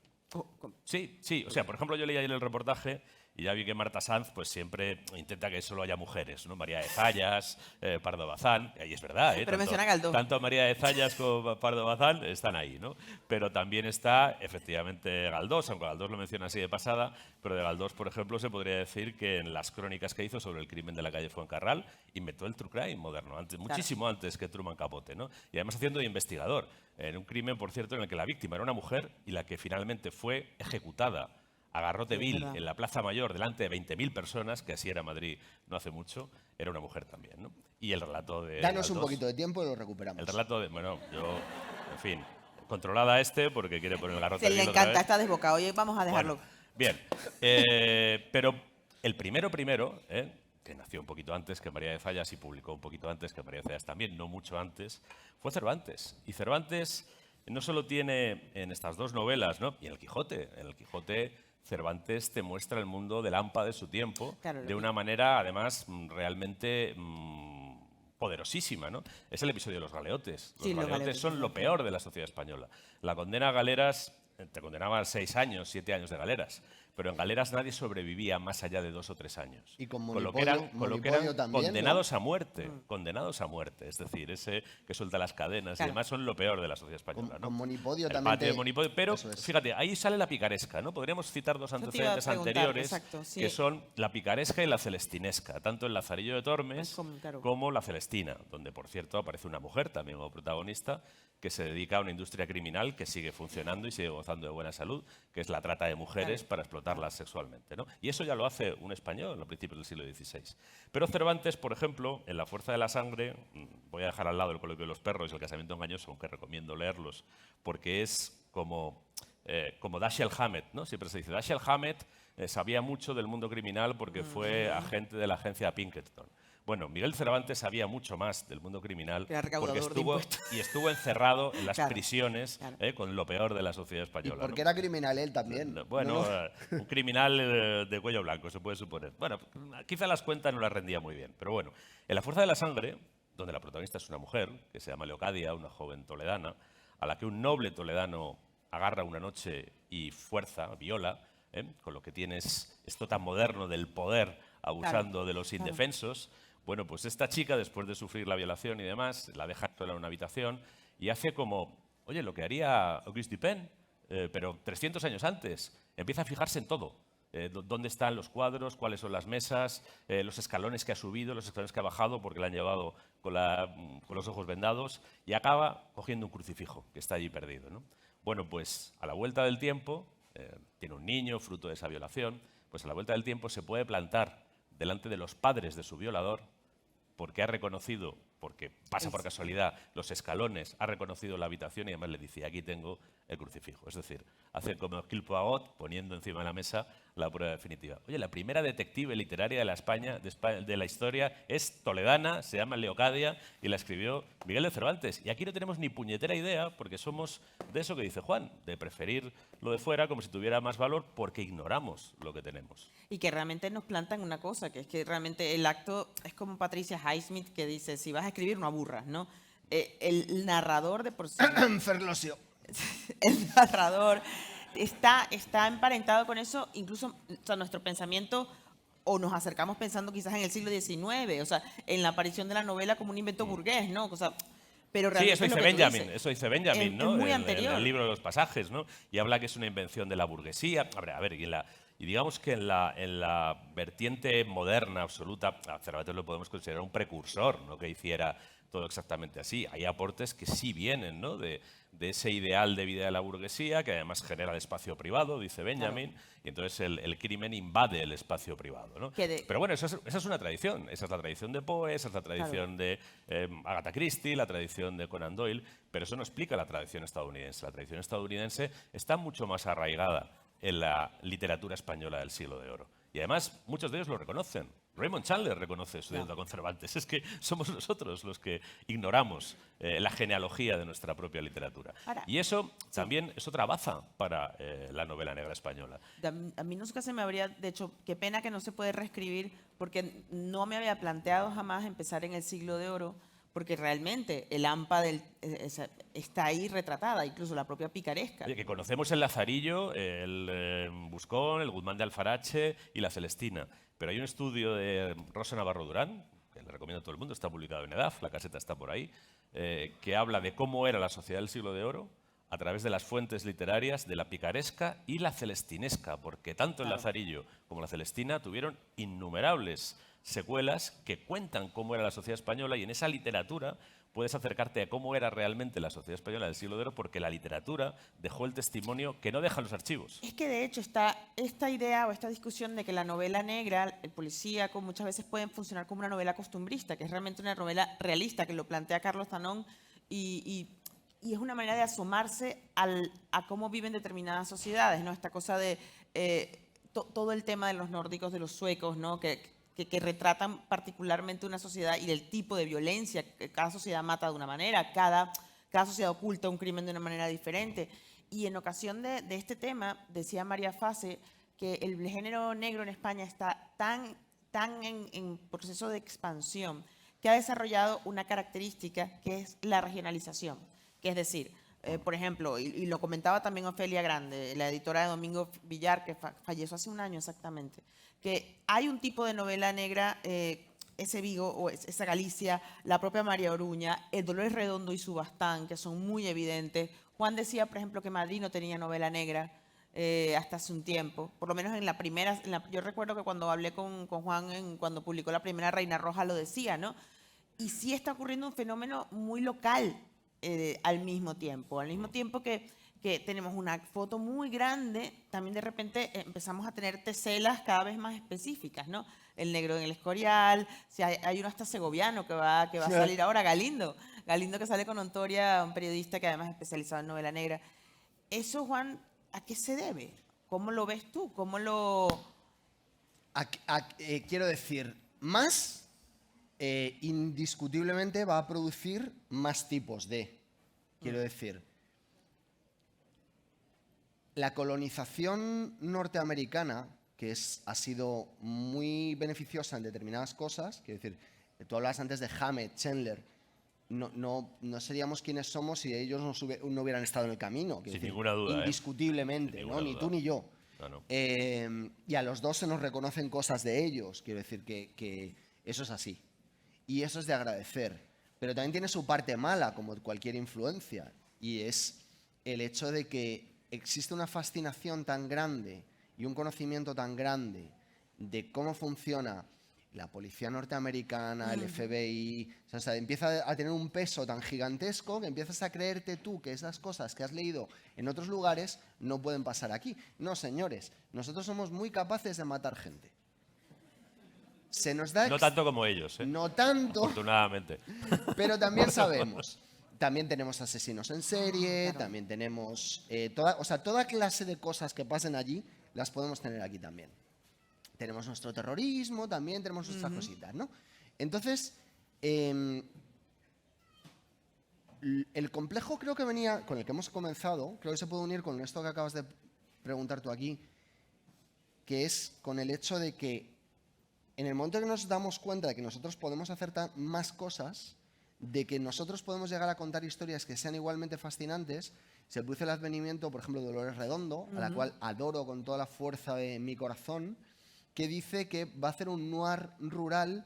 Sí, sí. O sea, por ejemplo, yo leí ayer el reportaje y ya vi que Marta Sanz pues siempre intenta que solo haya mujeres, ¿no? María de Zayas, Pardo Bazán, y es verdad, Pero menciona a Galdós. tanto María de Zayas como Pardo Bazán están ahí, ¿no? Pero también está, efectivamente, Galdós, aunque Galdós lo menciona así de pasada, pero de Galdós, por ejemplo, se podría decir que en las crónicas que hizo sobre el crimen de la calle Fuencarral inventó el true crime moderno, muchísimo antes que Truman Capote, ¿no? Y además haciendo de investigador, en un crimen, por cierto, en el que la víctima era una mujer y la que finalmente fue ejecutada a garrote vil en la Plaza Mayor delante de 20.000 personas, que así era Madrid no hace mucho, era una mujer también, ¿no? Y el relato de Danos un Galdós, poquito de tiempo y lo recuperamos. el relato de, bueno, yo, en fin, controlada porque quiere poner el garrote Se le vil otra encanta, vez. está desbocado. Oye, vamos a dejarlo. Bueno, bien, pero el primero, que nació un poquito antes que María de Zayas y publicó un poquito antes que María de Zayas también, no mucho antes, fue Cervantes. Y Cervantes no solo tiene en estas 2 novelas, ¿no? Y en el Quijote Cervantes te muestra el mundo del hampa de su tiempo, Claro, de una manera, además, realmente poderosísima, ¿no? Es el episodio de los galeotes. Los Sí, los galeotes galeotes, son lo peor de la sociedad española. La condena a galeras, te condenaban 6 años, 7 años de galeras. Pero en galeras nadie sobrevivía más allá de 2 o 3 años. Y con lo que Monipodio eran también, condenados a muerte, condenados a muerte. Es decir, ese que suelta las cadenas Claro. y demás son lo peor de la sociedad española. Con ¿no? Monipodio El también patio de Monipodio, pero eso es. fíjate, ahí sale la picaresca, ¿no? Podríamos citar 2 te iba a antecedentes preguntar, anteriores, exacto, sí. que son la picaresca y la celestinesca, tanto en Lazarillo de Tormes Claro. como La Celestina, donde, por cierto, aparece una mujer también como protagonista, que se dedica a una industria criminal que sigue funcionando y sigue gozando de buena salud, que es la trata de mujeres para explotarlas sexualmente, ¿no? Y eso ya lo hace un español a principios del siglo XVI. Pero Cervantes, por ejemplo, en La fuerza de la sangre, voy a dejar al lado el coloquio de los perros y el casamiento engañoso, aunque recomiendo leerlos, porque es como Dashiell Hammett, ¿no? Siempre se dice, Dashiell Hammett sabía mucho del mundo criminal porque fue agente de la agencia Pinkerton. Bueno, Miguel Cervantes sabía mucho más del mundo criminal Era porque recaudador de impuestos. estuvo encerrado en las Claro, prisiones claro. con lo peor de la sociedad Y española. porque ¿no? era criminal él también. Bueno, ¿no? un criminal de cuello blanco, se puede suponer. Bueno, quizá las cuentas no las rendía muy bien, pero bueno. En La fuerza de la sangre, donde la protagonista es una mujer, que se llama Leocadia, una joven toledana, a la que un noble toledano agarra una noche y fuerza, viola, con lo que tienes esto tan moderno del poder abusando de los indefensos. Bueno, pues esta chica, después de sufrir la violación y demás, la deja sola en una habitación y hace como, oye, lo que haría Auguste Dupin, pero 300 años antes. Empieza a fijarse en todo. Dónde están los cuadros, cuáles son las mesas, los escalones que ha subido, los escalones que ha bajado porque la han llevado con los ojos vendados y acaba cogiendo un crucifijo que está allí perdido, ¿no? Bueno, pues a la vuelta del tiempo, tiene un niño fruto de esa violación, pues a la vuelta del tiempo se puede plantar delante de los padres de su violador porque ha reconocido, porque pasa por casualidad, los escalones, ha reconocido la habitación y además le dice, aquí tengo el crucifijo. Es decir, hace como Hercule Poirot poniendo encima de la mesa la prueba definitiva. Oye, la primera detective literaria de de la historia es toledana, se llama Leocadia y la escribió Miguel de Cervantes. Y aquí no tenemos ni puñetera idea porque somos de eso que dice Juan, de preferir lo de fuera como si tuviera más valor porque ignoramos lo que tenemos. Y que realmente nos plantan una cosa, que es que realmente el acto es como Patricia Highsmith que dice, si vas a escribir no aburras, ¿no? El narrador de por sí, Ferlosio. el narrador está emparentado con eso, incluso o sea, nuestro pensamiento, o nos acercamos pensando quizás en el siglo XIX, o sea, en la aparición de la novela como un invento burgués, ¿no? O sea, pero Sí, realmente eso es lo dice que tú Benjamin, dices. eso dice Benjamin, Es ¿no? muy En anterior. el libro de los pasajes, ¿no? Y habla que es una invención de la burguesía. A ver, y digamos que en la vertiente moderna absoluta, a Cervantes lo podemos considerar un precursor, no que hiciera todo exactamente así. Hay aportes que sí vienen, ¿no? de ese ideal de vida de la burguesía, que además genera el espacio privado, dice Benjamin, y entonces el crimen invade el espacio privado, ¿no? Pero bueno, esa es una tradición. Esa es la tradición de Poe, esa es la tradición de Agatha Christie, la tradición de Conan Doyle, pero eso no explica la tradición estadounidense. La tradición estadounidense está mucho más arraigada en la literatura española del siglo de oro. Y además, muchos de ellos lo reconocen. Raymond Chandler reconoce su deuda con Cervantes. Es que somos nosotros los que ignoramos la genealogía de nuestra propia literatura. Ahora, Y eso también es otra baza para la novela negra española. A mí nunca se me habría, de hecho, qué pena que no se puede reescribir, porque no me había planteado jamás empezar en el Siglo de Oro, porque realmente el AMPA está ahí retratada, incluso la propia picaresca. Oye, que conocemos el Lazarillo, el Buscón, el Guzmán de Alfarache y la Celestina. Pero hay un estudio de Rosa Navarro Durán, que le recomiendo a todo el mundo, está publicado en EDAF, la caseta está por ahí, que habla de cómo era la sociedad del Siglo de Oro a través de las fuentes literarias de la picaresca y la celestinesca, porque tanto el Lazarillo como la Celestina tuvieron innumerables secuelas que cuentan cómo era la sociedad española, y en esa literatura puedes acercarte a cómo era realmente la sociedad española del Siglo de Oro, porque la literatura dejó el testimonio que no dejan los archivos. Es que de hecho está esta idea o esta discusión de que la novela negra, el policíaco, muchas veces pueden funcionar como una novela costumbrista, que es realmente una novela realista, que lo plantea Carlos Tanón, y es una manera de asomarse a cómo viven determinadas sociedades, ¿no? Esta cosa de todo el tema de los nórdicos, de los suecos, ¿no? Que retratan particularmente una sociedad y el tipo de violencia. Cada sociedad mata de una manera, cada sociedad oculta un crimen de una manera diferente. Y en ocasión de este tema, decía María Fase que el género negro en España está tan en proceso de expansión que ha desarrollado una característica que es la regionalización. Que es decir, por ejemplo, y lo comentaba también Ofelia Grande, la editora de Domingo Villar, que falleció hace un año exactamente, que hay un tipo de novela negra, ese Vigo o esa Galicia, la propia María Oruña, el Dolores Redondo y Subastán, que son muy evidentes. Juan decía, por ejemplo, que Madrid no tenía novela negra hasta hace un tiempo, por lo menos en la primera, yo recuerdo que cuando hablé con Juan, cuando publicó la primera Reina Roja lo decía, ¿no? Y sí está ocurriendo un fenómeno muy local al mismo tiempo que tenemos una foto muy grande, también de repente empezamos a tener teselas cada vez más específicas, ¿no? El negro en el Escorial, hay uno hasta segoviano que va a salir ahora, Galindo que sale con Ontoria, un periodista que además es especializado en novela negra. Eso, Juan, ¿a qué se debe? ¿Cómo lo ves tú? ¿Cómo lo...? Quiero decir, más indiscutiblemente va a producir más tipos de. Quiero decir, la colonización norteamericana, que ha sido muy beneficiosa en determinadas cosas, quiero decir, tú hablabas antes de Hammett, Chandler, no seríamos quienes somos si ellos no hubieran estado en el camino. Sin ninguna duda. Indiscutiblemente, Sin ¿no? ninguna Ni duda. tú ni yo. No. Y a los dos se nos reconocen cosas de ellos, quiero decir que eso es así. Y eso es de agradecer. Pero también tiene su parte mala, como cualquier influencia, y es el hecho de que existe una fascinación tan grande y un conocimiento tan grande de cómo funciona la policía norteamericana, el FBI, o sea, empieza a tener un peso tan gigantesco que empiezas a creerte tú que esas cosas que has leído en otros lugares no pueden pasar aquí. No, señores, nosotros somos muy capaces de matar gente. Se nos da No tanto como ellos, ¿eh? No tanto, Afortunadamente. pero también sabemos. También tenemos asesinos en serie, también tenemos toda clase de cosas que pasen allí, las podemos tener aquí también. Tenemos nuestro terrorismo, también tenemos nuestras cositas, ¿no? Entonces, el complejo creo que venía, con el que hemos comenzado, creo que se puede unir con esto que acabas de preguntar tú aquí, que es con el hecho de que en el momento que nos damos cuenta de que nosotros podemos hacer más cosas, de que nosotros podemos llegar a contar historias que sean igualmente fascinantes, se produce el advenimiento, por ejemplo, de Dolores Redondo, a la cual adoro con toda la fuerza de mi corazón, que dice que va a hacer un noir rural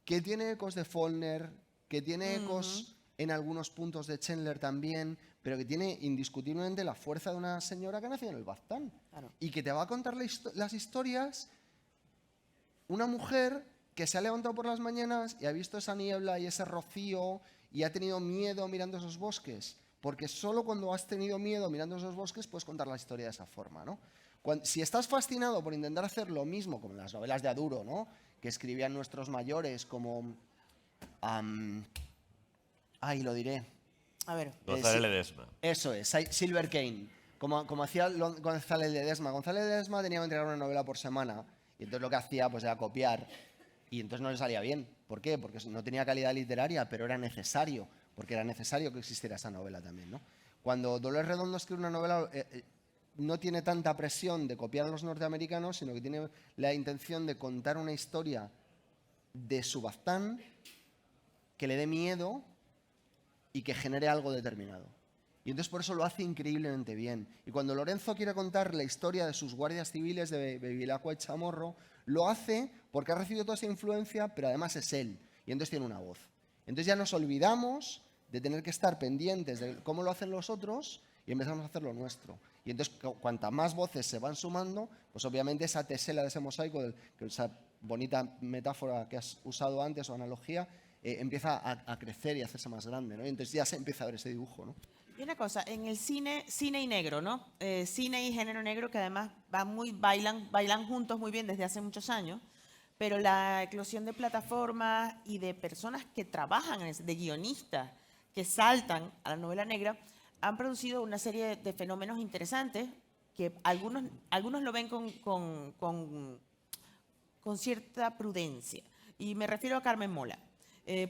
que tiene ecos de Faulkner, que tiene ecos en algunos puntos de Chandler también, pero que tiene indiscutiblemente la fuerza de una señora que ha nacido en el Baztán. Claro. Y que te va a contar las historias una mujer que se ha levantado por las mañanas y ha visto esa niebla y ese rocío y ha tenido miedo mirando esos bosques. Porque solo cuando has tenido miedo mirando esos bosques puedes contar la historia de esa forma, ¿no? Si estás fascinado por intentar hacer lo mismo, como en las novelas de Aduro, ¿no? Que escribían nuestros mayores, como... lo diré. A ver. González Ledesma. Eso es, Silver Kane. Como hacía González Ledesma. González Ledesma tenía que entregar una novela por semana y entonces lo que hacía pues era copiar Y entonces no le salía bien. ¿Por qué? Porque no tenía calidad literaria, pero era necesario, porque era necesario que existiera esa novela también, ¿no? Cuando Dolores Redondo escribe una novela, no tiene tanta presión de copiar a los norteamericanos, sino que tiene la intención de contar una historia de Subaztán que le dé miedo y que genere algo determinado. Y entonces por eso lo hace increíblemente bien. Y cuando Lorenzo quiere contar la historia de sus guardias civiles de Bevilacqua y Chamorro, lo hace porque ha recibido toda esa influencia, pero además es él. Y entonces tiene una voz. Entonces ya nos olvidamos de tener que estar pendientes de cómo lo hacen los otros y empezamos a hacer lo nuestro. Y entonces cuantas más voces se van sumando, pues obviamente esa tesela de ese mosaico, esa bonita metáfora que has usado antes o analogía, empieza a crecer y a hacerse más grande, ¿no? Y entonces ya se empieza a ver ese dibujo, ¿no? Y una cosa, en el cine y negro, ¿no? Cine y género negro que además bailan juntos muy bien desde hace muchos años, pero la eclosión de plataformas y de personas que trabajan, de guionistas, que saltan a la novela negra, han producido una serie de fenómenos interesantes que algunos lo ven con cierta prudencia. Y me refiero a Carmen Mola.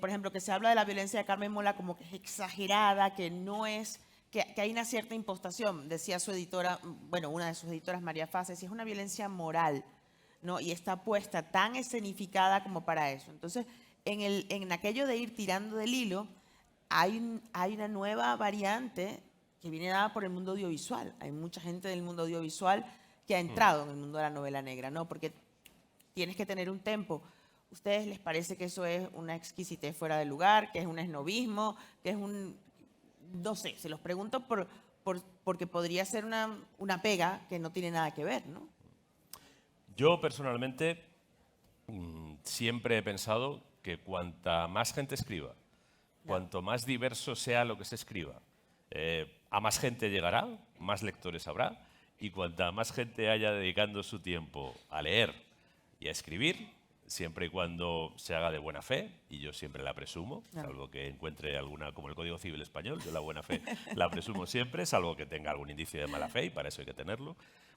Por ejemplo, que se habla de la violencia de Carmen Mola como que es exagerada, que no es, que hay una cierta impostación, decía su editora, bueno, una de sus editoras, María Faces, y es una violencia moral, ¿no? Y está puesta tan escenificada como para eso. Entonces, en aquello de ir tirando del hilo, hay una nueva variante que viene dada por el mundo audiovisual. Hay mucha gente del mundo audiovisual que ha entrado en el mundo de la novela negra, ¿no? Porque tienes que tener un tempo. ¿Ustedes les parece que eso es una exquisitez fuera de lugar, que es un esnobismo, que es un... No sé, se los pregunto porque podría ser una pega que no tiene nada que ver, ¿no? Yo personalmente siempre he pensado que cuanta más gente escriba, cuanto más diverso sea lo que se escriba, a más gente llegará, más lectores habrá, y cuanta más gente haya dedicando su tiempo a leer y a escribir, siempre y cuando se haga de buena fe, y yo siempre la presumo, salvo que encuentre alguna, como el Código Civil Español, yo la buena fe la presumo siempre, salvo que tenga algún indicio de mala fe, y para eso hay que tenerlo,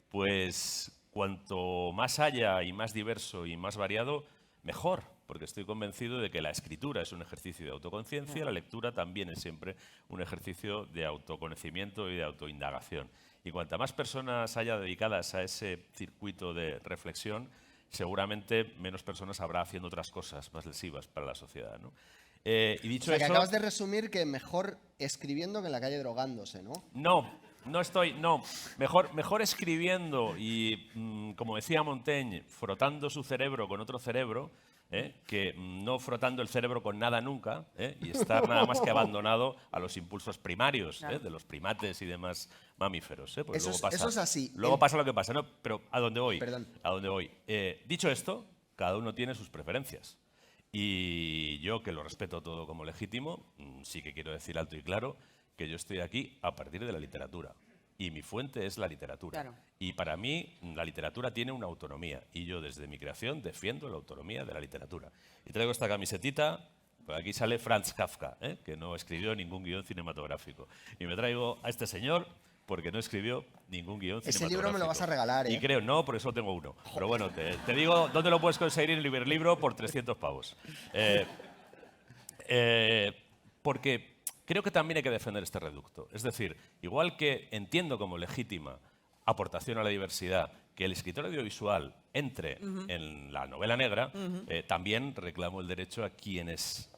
pues cuanto más haya y más diverso y más variado, mejor, porque estoy convencido de que la escritura es un ejercicio de autoconciencia, la lectura también es siempre un ejercicio de autoconocimiento y de autoindagación. Y cuanta más personas haya dedicadas a ese circuito de reflexión, seguramente menos personas habrá haciendo otras cosas más lesivas para la sociedad, ¿no? Y dicho O sea, que eso, acabas de resumir que mejor escribiendo que en la calle drogándose, ¿no? no. Mejor escribiendo y, como decía Montaigne, frotando su cerebro con otro cerebro, que no frotando el cerebro con nada nunca, y estar nada más que abandonado a los impulsos primarios, de los primates y demás mamíferos. Porque Eso luego es así. Luego pasa lo que pasa, ¿no? Pero ¿a dónde voy? Perdón. ¿A dónde voy? Dicho esto, cada uno tiene sus preferencias. Y yo, que lo respeto todo como legítimo, sí que quiero decir alto y claro que yo estoy aquí a partir de la literatura. Y mi fuente es la literatura. Claro. Y para mí la literatura tiene una autonomía. Y yo desde mi creación defiendo la autonomía de la literatura. Y traigo esta camisetita, pues aquí sale Franz Kafka, que no escribió ningún guión cinematográfico. Y me traigo a este señor porque no escribió ningún guión cinematográfico. Ese libro me lo vas a regalar, ¿eh? Y creo, no, porque solo tengo uno. Joder. Pero bueno, te digo dónde lo puedes conseguir en Librelibro por 300 pavos. Porque creo que también hay que defender este reducto. Es decir, igual que entiendo como legítima aportación a la diversidad que el escritor audiovisual entre en la novela negra, también reclamo el derecho a quienes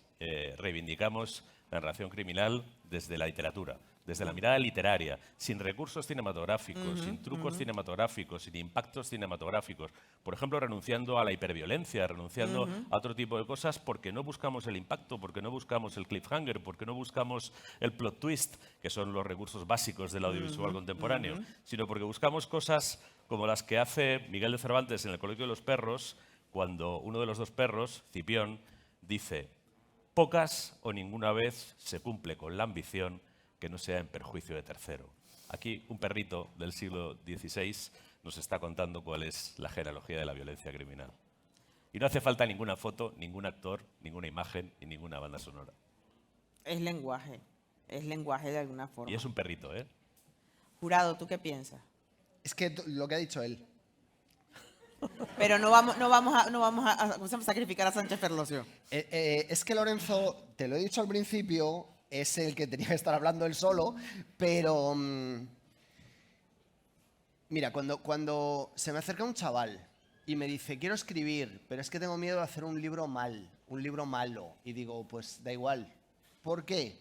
reivindicamos la narración criminal desde la literatura, desde la mirada literaria, sin recursos cinematográficos, sin trucos cinematográficos, sin impactos cinematográficos. Por ejemplo, renunciando a la hiperviolencia, renunciando a otro tipo de cosas porque no buscamos el impacto, porque no buscamos el cliffhanger, porque no buscamos el plot twist, que son los recursos básicos del audiovisual contemporáneo, sino porque buscamos cosas como las que hace Miguel de Cervantes en El Colegio de los Perros, cuando uno de los dos perros, Cipión, dice: pocas o ninguna vez se cumple con la ambición que no sea en perjuicio de tercero. Aquí un perrito del siglo XVI nos está contando cuál es la genealogía de la violencia criminal. Y no hace falta ninguna foto, ningún actor, ninguna imagen y ninguna banda sonora. Es lenguaje de alguna forma. Y es un perrito, ¿eh? Jurado, ¿tú qué piensas? Es que lo que ha dicho él. Pero no vamos a sacrificar a Sánchez Ferlosio. Es que Lorenzo, te lo he dicho al principio, es el que tenía que estar hablando él solo, pero mira, cuando se me acerca un chaval y me dice, quiero escribir, pero es que tengo miedo de hacer un libro malo, y digo, pues da igual. ¿Por qué?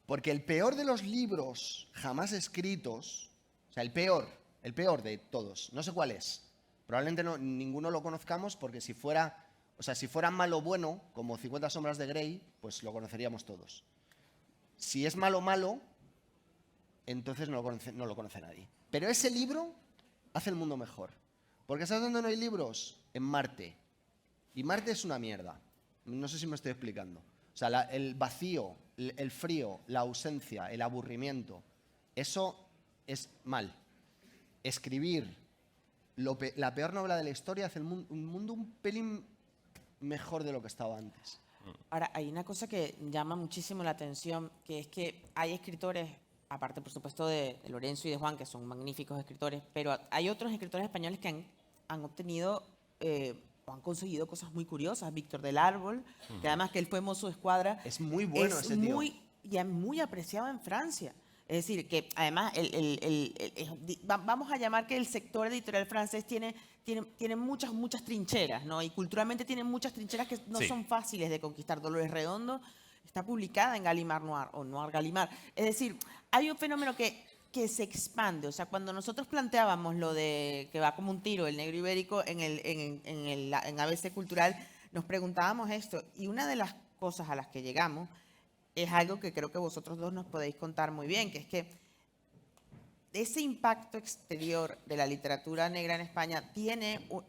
Porque el peor de los libros jamás escritos, o sea, el peor de todos, no sé cuál es, probablemente ninguno lo conozcamos porque si fuera malo bueno, como 50 sombras de Grey, pues lo conoceríamos todos. Si es malo, entonces no lo conoce nadie. Pero ese libro hace el mundo mejor. Porque ¿sabes dónde no hay libros? En Marte. Y Marte es una mierda. No sé si me estoy explicando. O sea, el vacío, el frío, la ausencia, el aburrimiento, eso es mal. Escribir la peor novela de la historia hace un mundo un pelín mejor de lo que estaba antes. Ahora, hay una cosa que llama muchísimo la atención, que es que hay escritores, aparte por supuesto de Lorenzo y de Juan, que son magníficos escritores, pero hay otros escritores españoles que han obtenido o han conseguido cosas muy curiosas. Víctor del Árbol, que además que él fue mozo de escuadra. Es muy bueno ese tío. Y es muy apreciado en Francia. Es decir, que además vamos a llamar que el sector editorial francés tiene muchas trincheras, ¿no? Y culturalmente tiene muchas trincheras que no son fáciles de conquistar. Dolores Redondo está publicada en Gallimard Noir o Noir Gallimard. Es decir, hay un fenómeno que se expande. O sea, cuando nosotros planteábamos lo de que va como un tiro el negro ibérico en ABC Cultural, nos preguntábamos esto. Y una de las cosas a las que llegamos es algo que creo que vosotros dos nos podéis contar muy bien, que es que ese impacto exterior de la literatura negra en España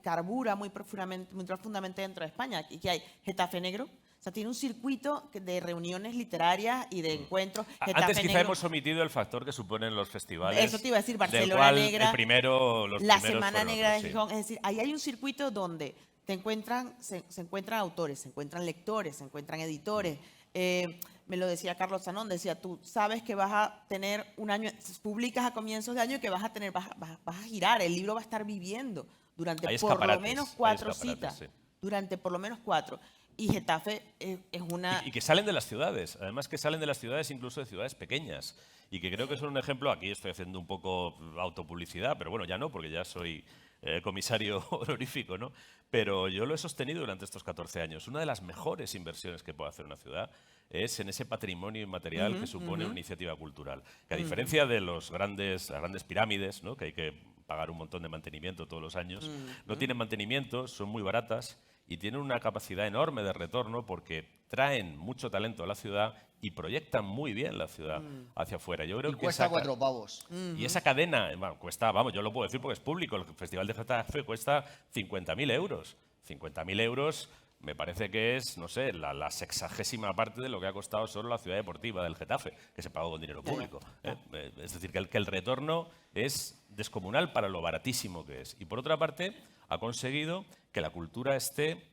carbura muy profundamente dentro de España. Y que hay Getafe Negro, o sea, tiene un circuito de reuniones literarias y de encuentros. Antes quizá hemos omitido el factor que suponen los festivales. Eso te iba a decir, Barcelona Negra, la Semana Negra de Gijón. Es decir, ahí hay un circuito donde se encuentran autores, se encuentran lectores, se encuentran editores. Me lo decía Carlos Zanón, decía, tú sabes que vas a tener un año, publicas a comienzos de año y que vas a girar, el libro va a estar viviendo durante por lo menos 4 citas. Sí. Durante por lo menos 4. Y Getafe es una... Y que salen de las ciudades, además que salen de las ciudades, incluso de ciudades pequeñas. Y que creo que son un ejemplo, aquí estoy haciendo un poco autopublicidad, pero bueno, ya no, porque ya soy comisario honorífico, ¿no? Pero yo lo he sostenido durante estos 14 años. Una de las mejores inversiones que puede hacer una ciudad es en ese patrimonio inmaterial que supone una iniciativa cultural. Que a diferencia de las grandes pirámides, ¿no? Que hay que pagar un montón de mantenimiento todos los años, no tienen mantenimiento, son muy baratas y tienen una capacidad enorme de retorno porque traen mucho talento a la ciudad y proyectan muy bien la ciudad hacia afuera. Yo creo y que cuesta 4 pavos. Y esa cadena, bueno, cuesta, vamos, yo lo puedo decir porque es público, el Festival de Getafe cuesta 50.000 euros. 50.000 euros me parece que es, no sé, la 60ª parte de lo que ha costado solo la ciudad deportiva del Getafe, que se pagó con dinero público. Es decir, que el retorno es descomunal para lo baratísimo que es. Y por otra parte, ha conseguido que la cultura esté,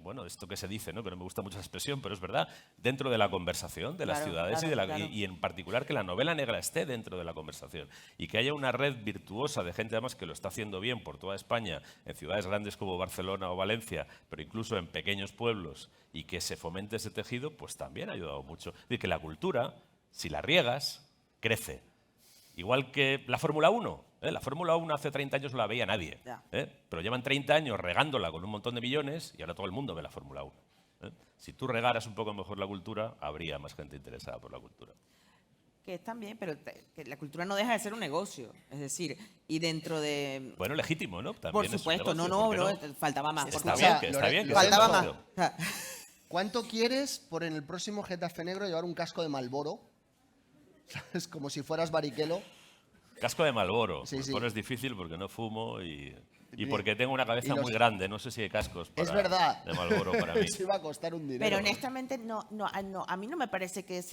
bueno, esto que se dice, ¿no? Que no me gusta mucho la expresión, pero es verdad, dentro de la conversación de las ciudades y en particular que la novela negra esté dentro de la conversación y que haya una red virtuosa de gente además que lo está haciendo bien por toda España, en ciudades grandes como Barcelona o Valencia, pero incluso en pequeños pueblos y que se fomente ese tejido, pues también ha ayudado mucho. Es decir, que la cultura, si la riegas, crece. Igual que la Fórmula 1. La Fórmula 1 hace 30 años no la veía nadie, pero llevan 30 años regándola con un montón de millones y ahora todo el mundo ve la Fórmula 1. Si tú regaras un poco mejor la cultura, habría más gente interesada por la cultura. Que están bien, pero que la cultura no deja de ser un negocio. Es decir, y dentro de... Bueno, legítimo, ¿no? También por supuesto, no, faltaba más. Está bien, que está bien. Faltaba más. ¿Cuánto quieres por en el próximo Getafe Negro llevar un casco de Marlboro? ¿Sabes? Como si fueras Barrichello. Casco de Marlboro. Sí, pues sí. es difícil porque no fumo y porque tengo una cabeza muy grande. No sé si hay cascos es verdad. de Marlboro para mí. Eso iba a costar un dinero. Pero honestamente, a mí no me parece que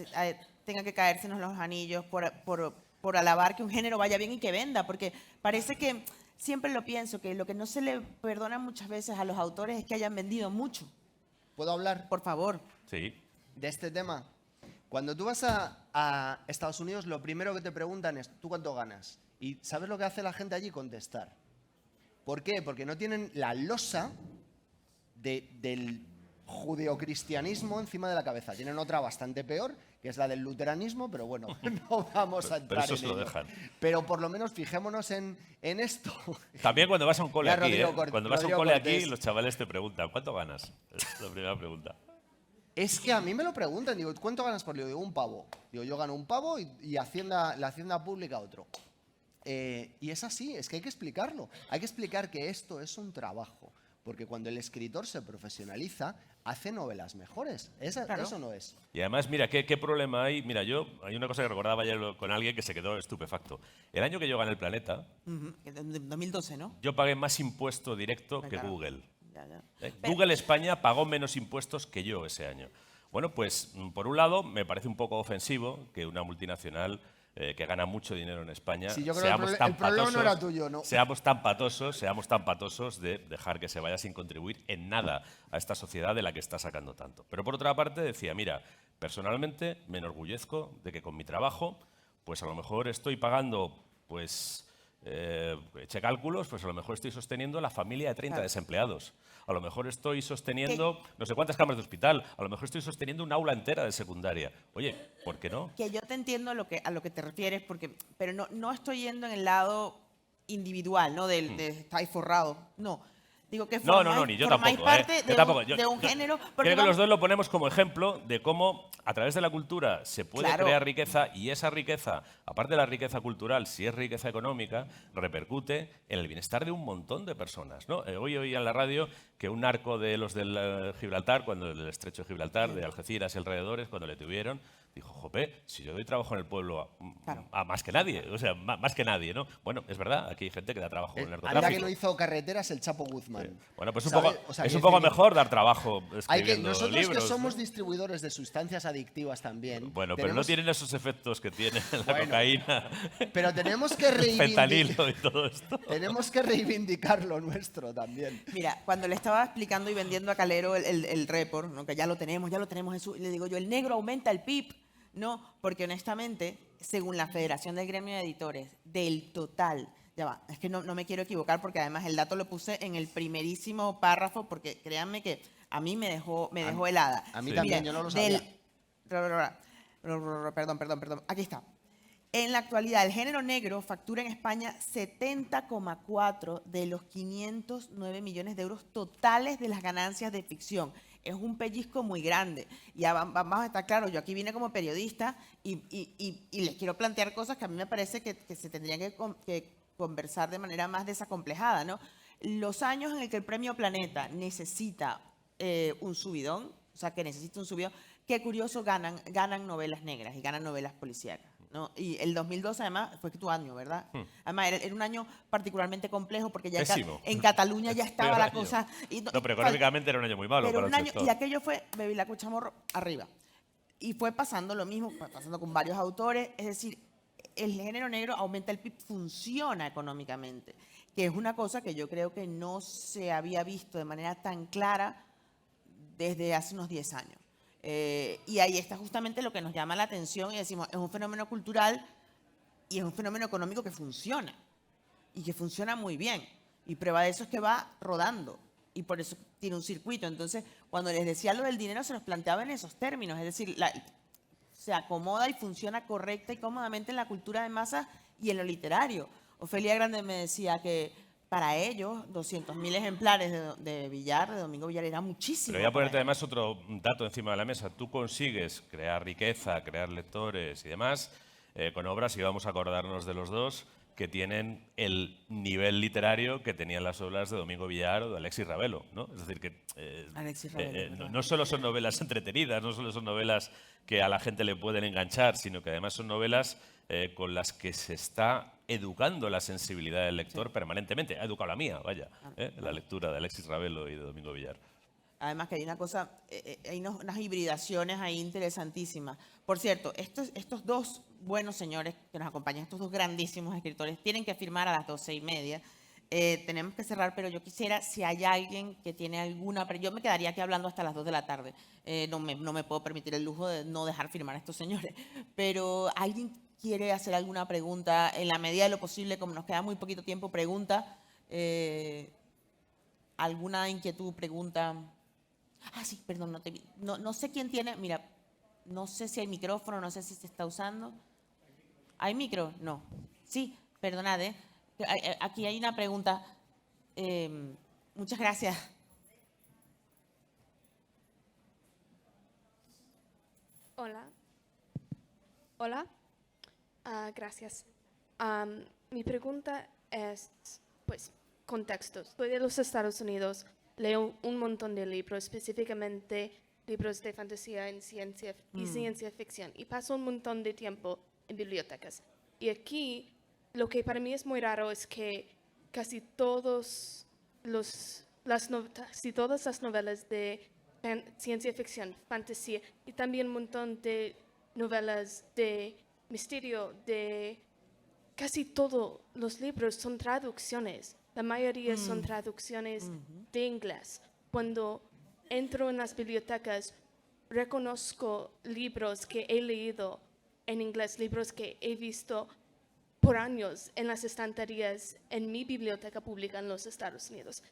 tenga que caérsenos los anillos por alabar que un género vaya bien y que venda, porque parece que, siempre lo pienso, que lo que no se le perdona muchas veces a los autores es que hayan vendido mucho. ¿Puedo hablar? Por favor. Sí. De este tema. Cuando tú vas a Estados Unidos, lo primero que te preguntan es, ¿tú cuánto ganas? ¿Y sabes lo que hace la gente allí? Contestar. ¿Por qué? Porque no tienen la losa del judeocristianismo encima de la cabeza. Tienen otra bastante peor, que es la del luteranismo, pero bueno, no vamos a entrar Pero eso en se lo ello. dejan. Pero por lo menos fijémonos en esto. También cuando vas a un cole Ya, aquí, Rodrigo Cort- cuando vas a un Rodrigo cole Cortés. aquí, los chavales te preguntan, ¿cuánto ganas? Es la primera pregunta. Es que a mí me lo preguntan, digo, ¿cuánto ganas por lío? Digo, un pavo. Digo, yo gano un pavo y Hacienda, la Hacienda Pública otro. Y es así, es que hay que explicarlo. Hay que explicar que esto es un trabajo. Porque cuando el escritor se profesionaliza, hace novelas mejores. Claro. Eso no es. Y además, mira, ¿qué problema hay? Mira, hay una cosa que recordaba ayer con alguien que se quedó estupefacto. El año que yo gané el Planeta, En 2012, ¿no? yo pagué más impuesto directo que Claro. Google. Ya, ya. Pero Google España pagó menos impuestos que yo ese año. Bueno, pues por un lado me parece un poco ofensivo que una multinacional que gana mucho dinero en España Sí, yo creo que seamos tan el problema no era patosos, tuyo, ¿no? seamos tan patosos de dejar que se vaya sin contribuir en nada a esta sociedad de la que está sacando tanto. Pero por otra parte decía, mira, personalmente me enorgullezco de que con mi trabajo, pues a lo mejor estoy pagando, pues eché cálculos, pues a lo mejor estoy sosteniendo la familia de 30 Claro. desempleados. A lo mejor estoy sosteniendo no sé cuántas camas de hospital. A lo mejor estoy sosteniendo un aula entera de secundaria. Oye, ¿por qué no? Que yo te entiendo a lo que te refieres, pero no estoy yendo en el lado individual, ¿no? De estáis forrado. No. Digo que No, formáis, ni yo formáis tampoco. parte Yo de, tampoco. de un género. porque Creo que vamos- los dos lo ponemos como ejemplo de cómo a través de la cultura se puede Claro. crear riqueza y esa riqueza, aparte de la riqueza cultural, si es riqueza económica, repercute en el bienestar de un montón de personas, ¿no? Hoy oía en la radio que un narco de los del Gibraltar, cuando del estrecho de Gibraltar, de Algeciras y alrededores, cuando le tuvieron, dijo, jope, si yo doy trabajo en el pueblo Claro. a más que nadie, o sea, más que nadie, ¿no? Bueno, es verdad, aquí hay gente que da trabajo en el Anda narcotráfico. que no hizo carreteras el Chapo Guzmán. Bueno, pues un ¿Sabe? poco, O sea, es quiero un poco decir, mejor dar trabajo Hay escribiendo nosotros libros. que somos ¿no? distribuidores de sustancias adictivas también. Bueno, pero no tenemos- tienen esos efectos que tiene la Bueno, cocaína, Pero tenemos que el fentanilo y todo esto. Tenemos que reivindicar lo nuestro también. Mira, cuando le estaba explicando y vendiendo a Calero el report, ¿no? Que ya lo tenemos, Jesús, le digo yo, el negro aumenta el PIB. No, porque honestamente, según la Federación del Gremio de Editores, del total, ya va, es que no me quiero equivocar porque además el dato lo puse en el primerísimo párrafo porque créanme que a mí me dejó helada. A mí Sí. también, yo no lo sabía. Perdón, aquí está. En la actualidad, el género negro factura en España 70,4 de los 509 millones de euros totales de las ganancias de ficción. Es un pellizco muy grande. Ya vamos a estar claros, yo aquí vine como periodista y les quiero plantear cosas que a mí me parece que se tendrían que conversar de manera más desacomplejada, ¿no? Los años en el que el Premio Planeta necesita un subidón, o sea, que necesita un subidón, qué curioso, ganan novelas negras y ganan novelas policíacas, ¿no? Y el 2012 además fue tu año, ¿verdad? Además era un año particularmente complejo porque ya Pésimo. en Cataluña ya estaba Peor la año. cosa. No, pero económicamente era un año muy malo pero para un el año, sector. y aquello fue Bevilacqua Chamorro arriba. Y fue pasando lo mismo, fue pasando con varios autores, es decir, el género negro aumenta el PIB, funciona económicamente, que es una cosa que yo creo que no se había visto de manera tan clara desde hace unos 10 años. Y ahí está justamente lo que nos llama la atención y decimos, es un fenómeno cultural y es un fenómeno económico que funciona y que funciona muy bien. Y prueba de eso es que va rodando y por eso tiene un circuito. Entonces, cuando les decía lo del dinero, se nos planteaba en esos términos, es decir, se acomoda y funciona correcta y cómodamente en la cultura de masas y en lo literario. Ofelia Grande me decía que para ellos 200.000 ejemplares de Villar, de Domingo Villar, era muchísimo. Pero voy a para ponerte ellos. además otro dato encima de la mesa. Tú consigues crear riqueza, crear lectores y demás con obras, y vamos a acordarnos de los dos, que tienen el nivel literario que tenían las obras de Domingo Villar o de Alexis Ravelo, ¿no? Es decir, que Alexis Ravelo, no solo son novelas entretenidas, no solo son novelas que a la gente le pueden enganchar, sino que además son novelas con las que se está educando la sensibilidad del lector permanentemente. Ha educado la mía, vaya, la lectura de Alexis Ravelo y de Domingo Villar. Además que hay una cosa, hay unas hibridaciones ahí interesantísimas. Por cierto, estos dos buenos señores que nos acompañan, estos dos grandísimos escritores, tienen que firmar a las 12:30. Tenemos que cerrar, pero yo quisiera, si hay alguien que tiene alguna... Yo me quedaría aquí hablando hasta las 2 de la tarde. No me puedo permitir el lujo de no dejar firmar a estos señores. Pero alguien quiere hacer alguna pregunta, en la medida de lo posible, como nos queda muy poquito tiempo, pregunta. ¿Alguna inquietud, pregunta? Ah, sí, perdón, no te vi. No sé quién tiene, mira, no sé si hay micrófono, no sé si se está usando. ¿Hay micro? No. Sí, perdonad, ¿eh? Aquí hay una pregunta. Muchas gracias. Hola. Hola. Gracias. Mi pregunta es, pues, contextos. Soy de los Estados Unidos, leo un montón de libros, específicamente libros de fantasía y ciencia ficción, y paso un montón de tiempo en bibliotecas. Y aquí, lo que para mí es muy raro es que casi todas las novelas de ciencia ficción, fantasía, y también un montón de novelas de misterio, de casi todos los libros son traducciones. La mayoría son traducciones de inglés. Cuando entro en las bibliotecas, reconozco libros que he leído en inglés, libros que he visto por años en las estanterías en mi biblioteca pública en los Estados Unidos.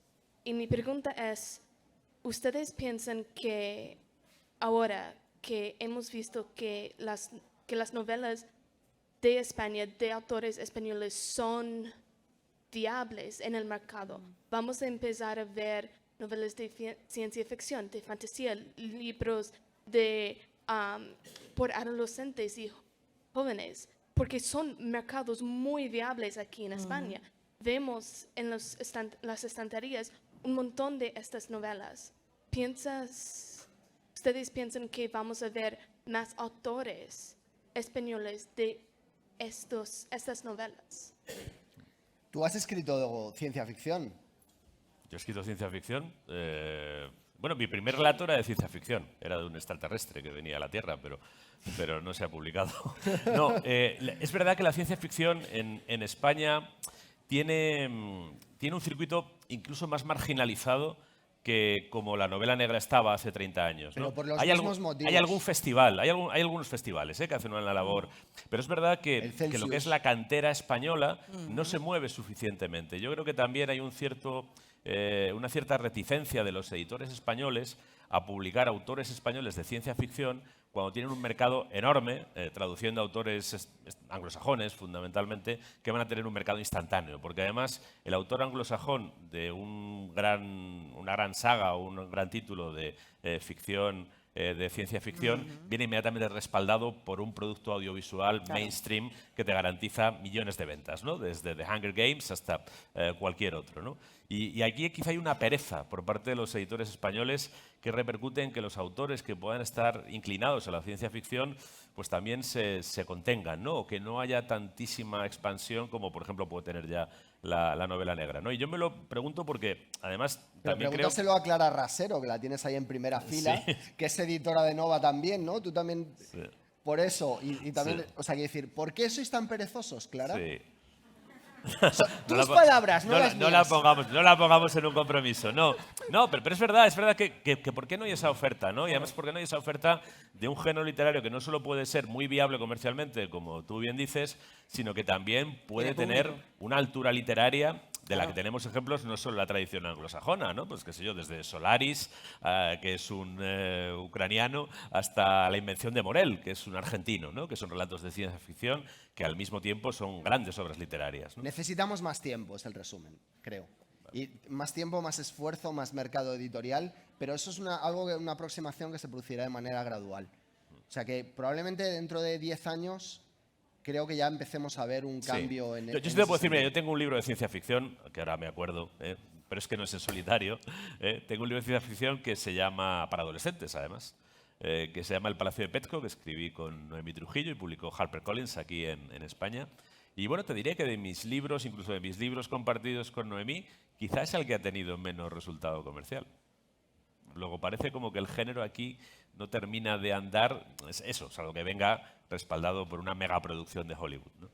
Y mi pregunta es, ¿ustedes piensan que ahora que hemos visto que las novelas de España, de autores españoles, son viables en el mercado, vamos a empezar a ver novelas de ciencia ficción, de fantasía, libros por adolescentes y jóvenes, porque son mercados muy viables aquí en España? Vemos en las estanterías un montón de estas novelas. ¿Ustedes piensan que vamos a ver más autores españoles de estas novelas? ¿Tú has escrito ciencia ficción? Yo he escrito ciencia ficción. Bueno, mi primer relato era de ciencia ficción. Era de un extraterrestre que venía a la Tierra, pero no se ha publicado. No, es verdad que la ciencia ficción en España tiene un circuito incluso más marginalizado que como la novela negra estaba hace 30 años, ¿no? Pero por los Hay mismos motivos. Hay algún festival, hay algunos festivales que hacen una labor, pero es verdad que El lo que Celsius. es la cantera española no se mueve suficientemente. Yo creo que también hay una cierta reticencia de los editores españoles a publicar autores españoles de ciencia ficción cuando tienen un mercado enorme, traduciendo autores anglosajones fundamentalmente, que van a tener un mercado instantáneo. Porque además el autor anglosajón de una gran saga o un gran título de ficción, de ciencia ficción, viene inmediatamente respaldado por un producto audiovisual mainstream que te garantiza millones de ventas, ¿no? Desde The Hunger Games hasta cualquier otro, ¿no? Y aquí quizá hay una pereza por parte de los editores españoles que repercute en que los autores que puedan estar inclinados a la ciencia ficción pues también se contengan, ¿no? O que no haya tantísima expansión como, por ejemplo, puede tener ya la novela negra, ¿no? Y yo me lo pregunto porque, además, Pero también creo... pregúntaselo a Clara Rasero, que la tienes ahí en primera fila, que es editora de Nova también, ¿no? Tú también... Sí. Por eso, y también... Sí. O sea, quiero decir, ¿por qué sois tan perezosos, Clara? Sí. Tus palabras, no las mías. No la pongamos en un compromiso. No, pero es verdad que ¿por qué no hay esa oferta? ¿No? Y además, ¿por qué no hay esa oferta de un género literario que no solo puede ser muy viable comercialmente, como tú bien dices, sino que también puede tener una altura literaria de la que tenemos ejemplos no solo en la tradición anglosajona, ¿no? Pues qué sé yo, desde Solaris, que es un ucraniano, hasta La invención de Morel, que es un argentino, ¿no? Que son relatos de ciencia ficción que al mismo tiempo son grandes obras literarias, ¿no? Necesitamos más tiempo, es el resumen, creo. Y más tiempo, más esfuerzo, más mercado editorial, pero eso es una aproximación que se producirá de manera gradual. O sea que probablemente dentro de 10 años creo que ya empecemos a ver un cambio en Yo sí te puedo decir, mira, yo tengo un libro de ciencia ficción, que ahora me acuerdo, pero es que no es en solitario. Tengo un libro de ciencia ficción que se llama, para adolescentes además, que se llama El Palacio de Petco, que escribí con Noemí Trujillo y publicó HarperCollins aquí en España. Y bueno, te diré que de mis libros, incluso de mis libros compartidos con Noemí, quizás es el que ha tenido menos resultado comercial. Luego parece como que el género aquí no termina de andar, es eso, salvo que venga respaldado por una megaproducción de Hollywood, ¿no?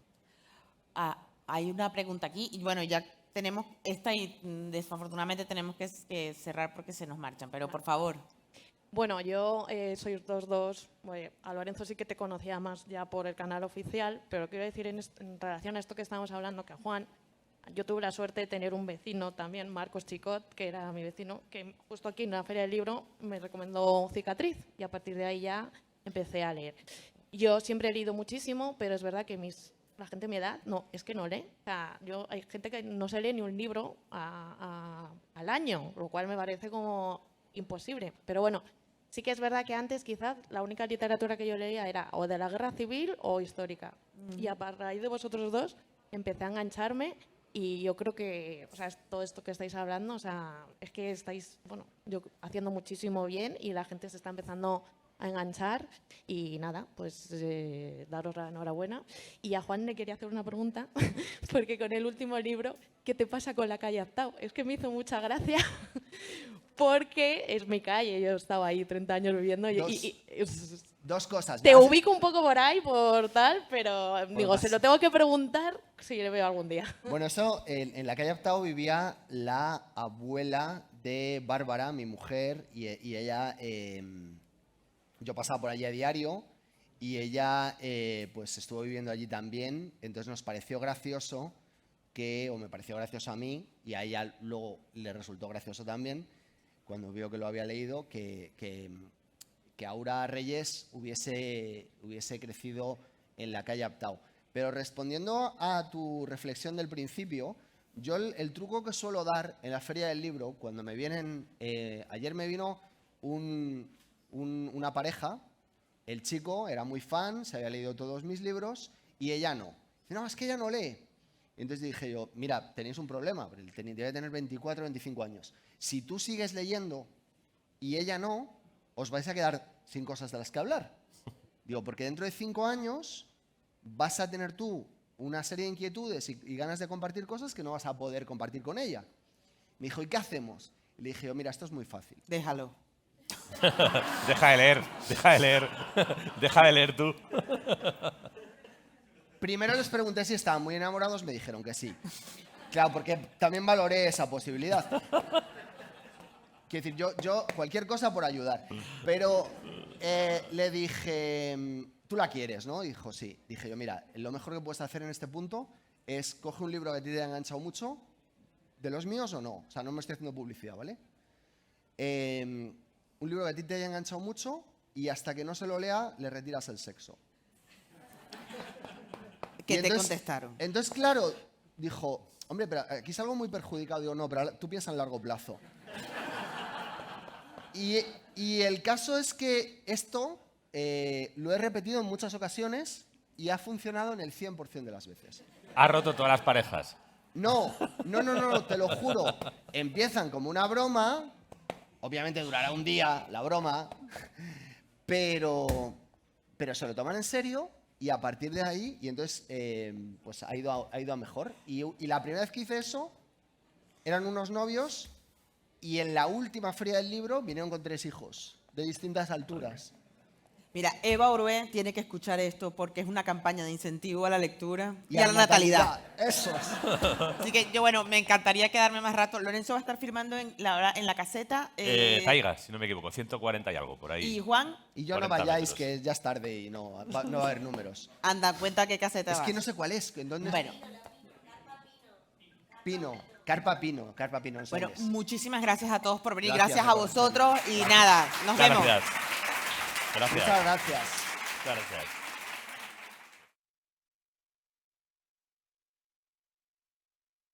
Hay una pregunta aquí, y bueno, ya tenemos esta y desafortunadamente tenemos que cerrar porque se nos marchan, pero por favor. Bueno, yo soy los dos. Bueno, a Lorenzo sí que te conocía más ya por el canal oficial, pero quiero decir en relación a esto que estamos hablando, que Juan Yo tuve la suerte de tener un vecino también, Marcos Chicot, que era mi vecino, que justo aquí en la Feria del Libro me recomendó Cicatriz y a partir de ahí ya empecé a leer. Yo siempre he leído muchísimo, pero es verdad que la gente de mi edad, no, es que no lee. O sea, hay gente que no se lee ni un libro al año, lo cual me parece como imposible. Pero bueno, sí que es verdad que antes quizás la única literatura que yo leía era o de la guerra civil o histórica. Y a raíz de vosotros dos empecé a engancharme y yo creo que, o sea, todo esto que estáis hablando, o sea, es que estáis, bueno, yo haciendo muchísimo bien y la gente se está empezando a enganchar y nada, pues daros la enhorabuena. Y a Juan le quería hacer una pregunta, porque con el último libro, ¿qué te pasa con la calle Aptao? Es que me hizo mucha gracia, porque es mi calle, yo he estado ahí 30 años viviendo Dos cosas. te ubico un poco por ahí, por tal, pero digo, vas. se lo tengo que preguntar si le veo algún día. Bueno, eso, en la calle Aptao vivía la abuela de Bárbara, mi mujer, y ella, yo pasaba por allí a diario y ella pues estuvo viviendo allí también, entonces nos pareció gracioso o me pareció gracioso a mí, y a ella luego le resultó gracioso también, cuando vio que lo había leído, que Aura Reyes hubiese crecido en la calle Aptao. Pero respondiendo a tu reflexión del principio, yo el truco que suelo dar en la Feria del Libro, cuando me vienen... ayer me vino una pareja, el chico era muy fan, se había leído todos mis libros, y ella no. Dice, no, es que ella no lee. Y entonces dije yo, mira, tenéis un problema, debe tener 24 o 25 años. Si tú sigues leyendo y ella no, os vais a quedar sin cosas de las que hablar. Digo, porque dentro de 5 años vas a tener tú una serie de inquietudes y ganas de compartir cosas que no vas a poder compartir con ella. Me dijo, ¿y qué hacemos? Y le dije yo, mira, esto es muy fácil. Déjalo. Deja de leer, deja de leer. Deja de leer tú. Primero les pregunté si estaban muy enamorados, me dijeron que sí. Claro, porque también valoré esa posibilidad. Quiero decir, yo cualquier cosa por ayudar. Pero le dije, tú la quieres, ¿no? Dijo, sí. Dije yo, mira, lo mejor que puedes hacer en este punto es coge un libro que a ti te ha enganchado mucho, de los míos o no. O sea, no me estoy haciendo publicidad, ¿vale? Un libro que a ti te haya enganchado mucho y hasta que no se lo lea, le retiras el sexo. ¿Qué te contestaron? Entonces, claro, dijo, hombre, pero aquí es algo muy perjudicado. Digo, no, pero tú piensas en largo plazo. Y el caso es que esto lo he repetido en muchas ocasiones y ha funcionado en el 100% de las veces. Ha roto todas las parejas. No, te lo juro. Empiezan como una broma, obviamente durará un día la broma, pero se lo toman en serio y a partir de ahí, y entonces pues ha ido a mejor. Y la primera vez que hice eso, eran unos novios y en la última Feria del Libro vinieron con 3 hijos de distintas alturas. Mira, Eva Orué tiene que escuchar esto porque es una campaña de incentivo a la lectura y a la natalidad. Eso es. Así que yo, bueno, me encantaría quedarme más rato. Lorenzo va a estar firmando en la caseta. Taiga, si no me equivoco, 140 y algo por ahí. Y Juan, Y yo no 40 vayáis, metros. que ya es tarde y no va a haber números. anda, cuenta qué caseta Es vas. que no sé cuál es. ¿En dónde? Bueno, Carpa Pino, no sé bueno, dónde es. muchísimas gracias a todos por venir. Gracias Gracias a por vosotros y nada, nos Muchas vemos. gracias. Gracias. Muchas gracias. Muchas gracias.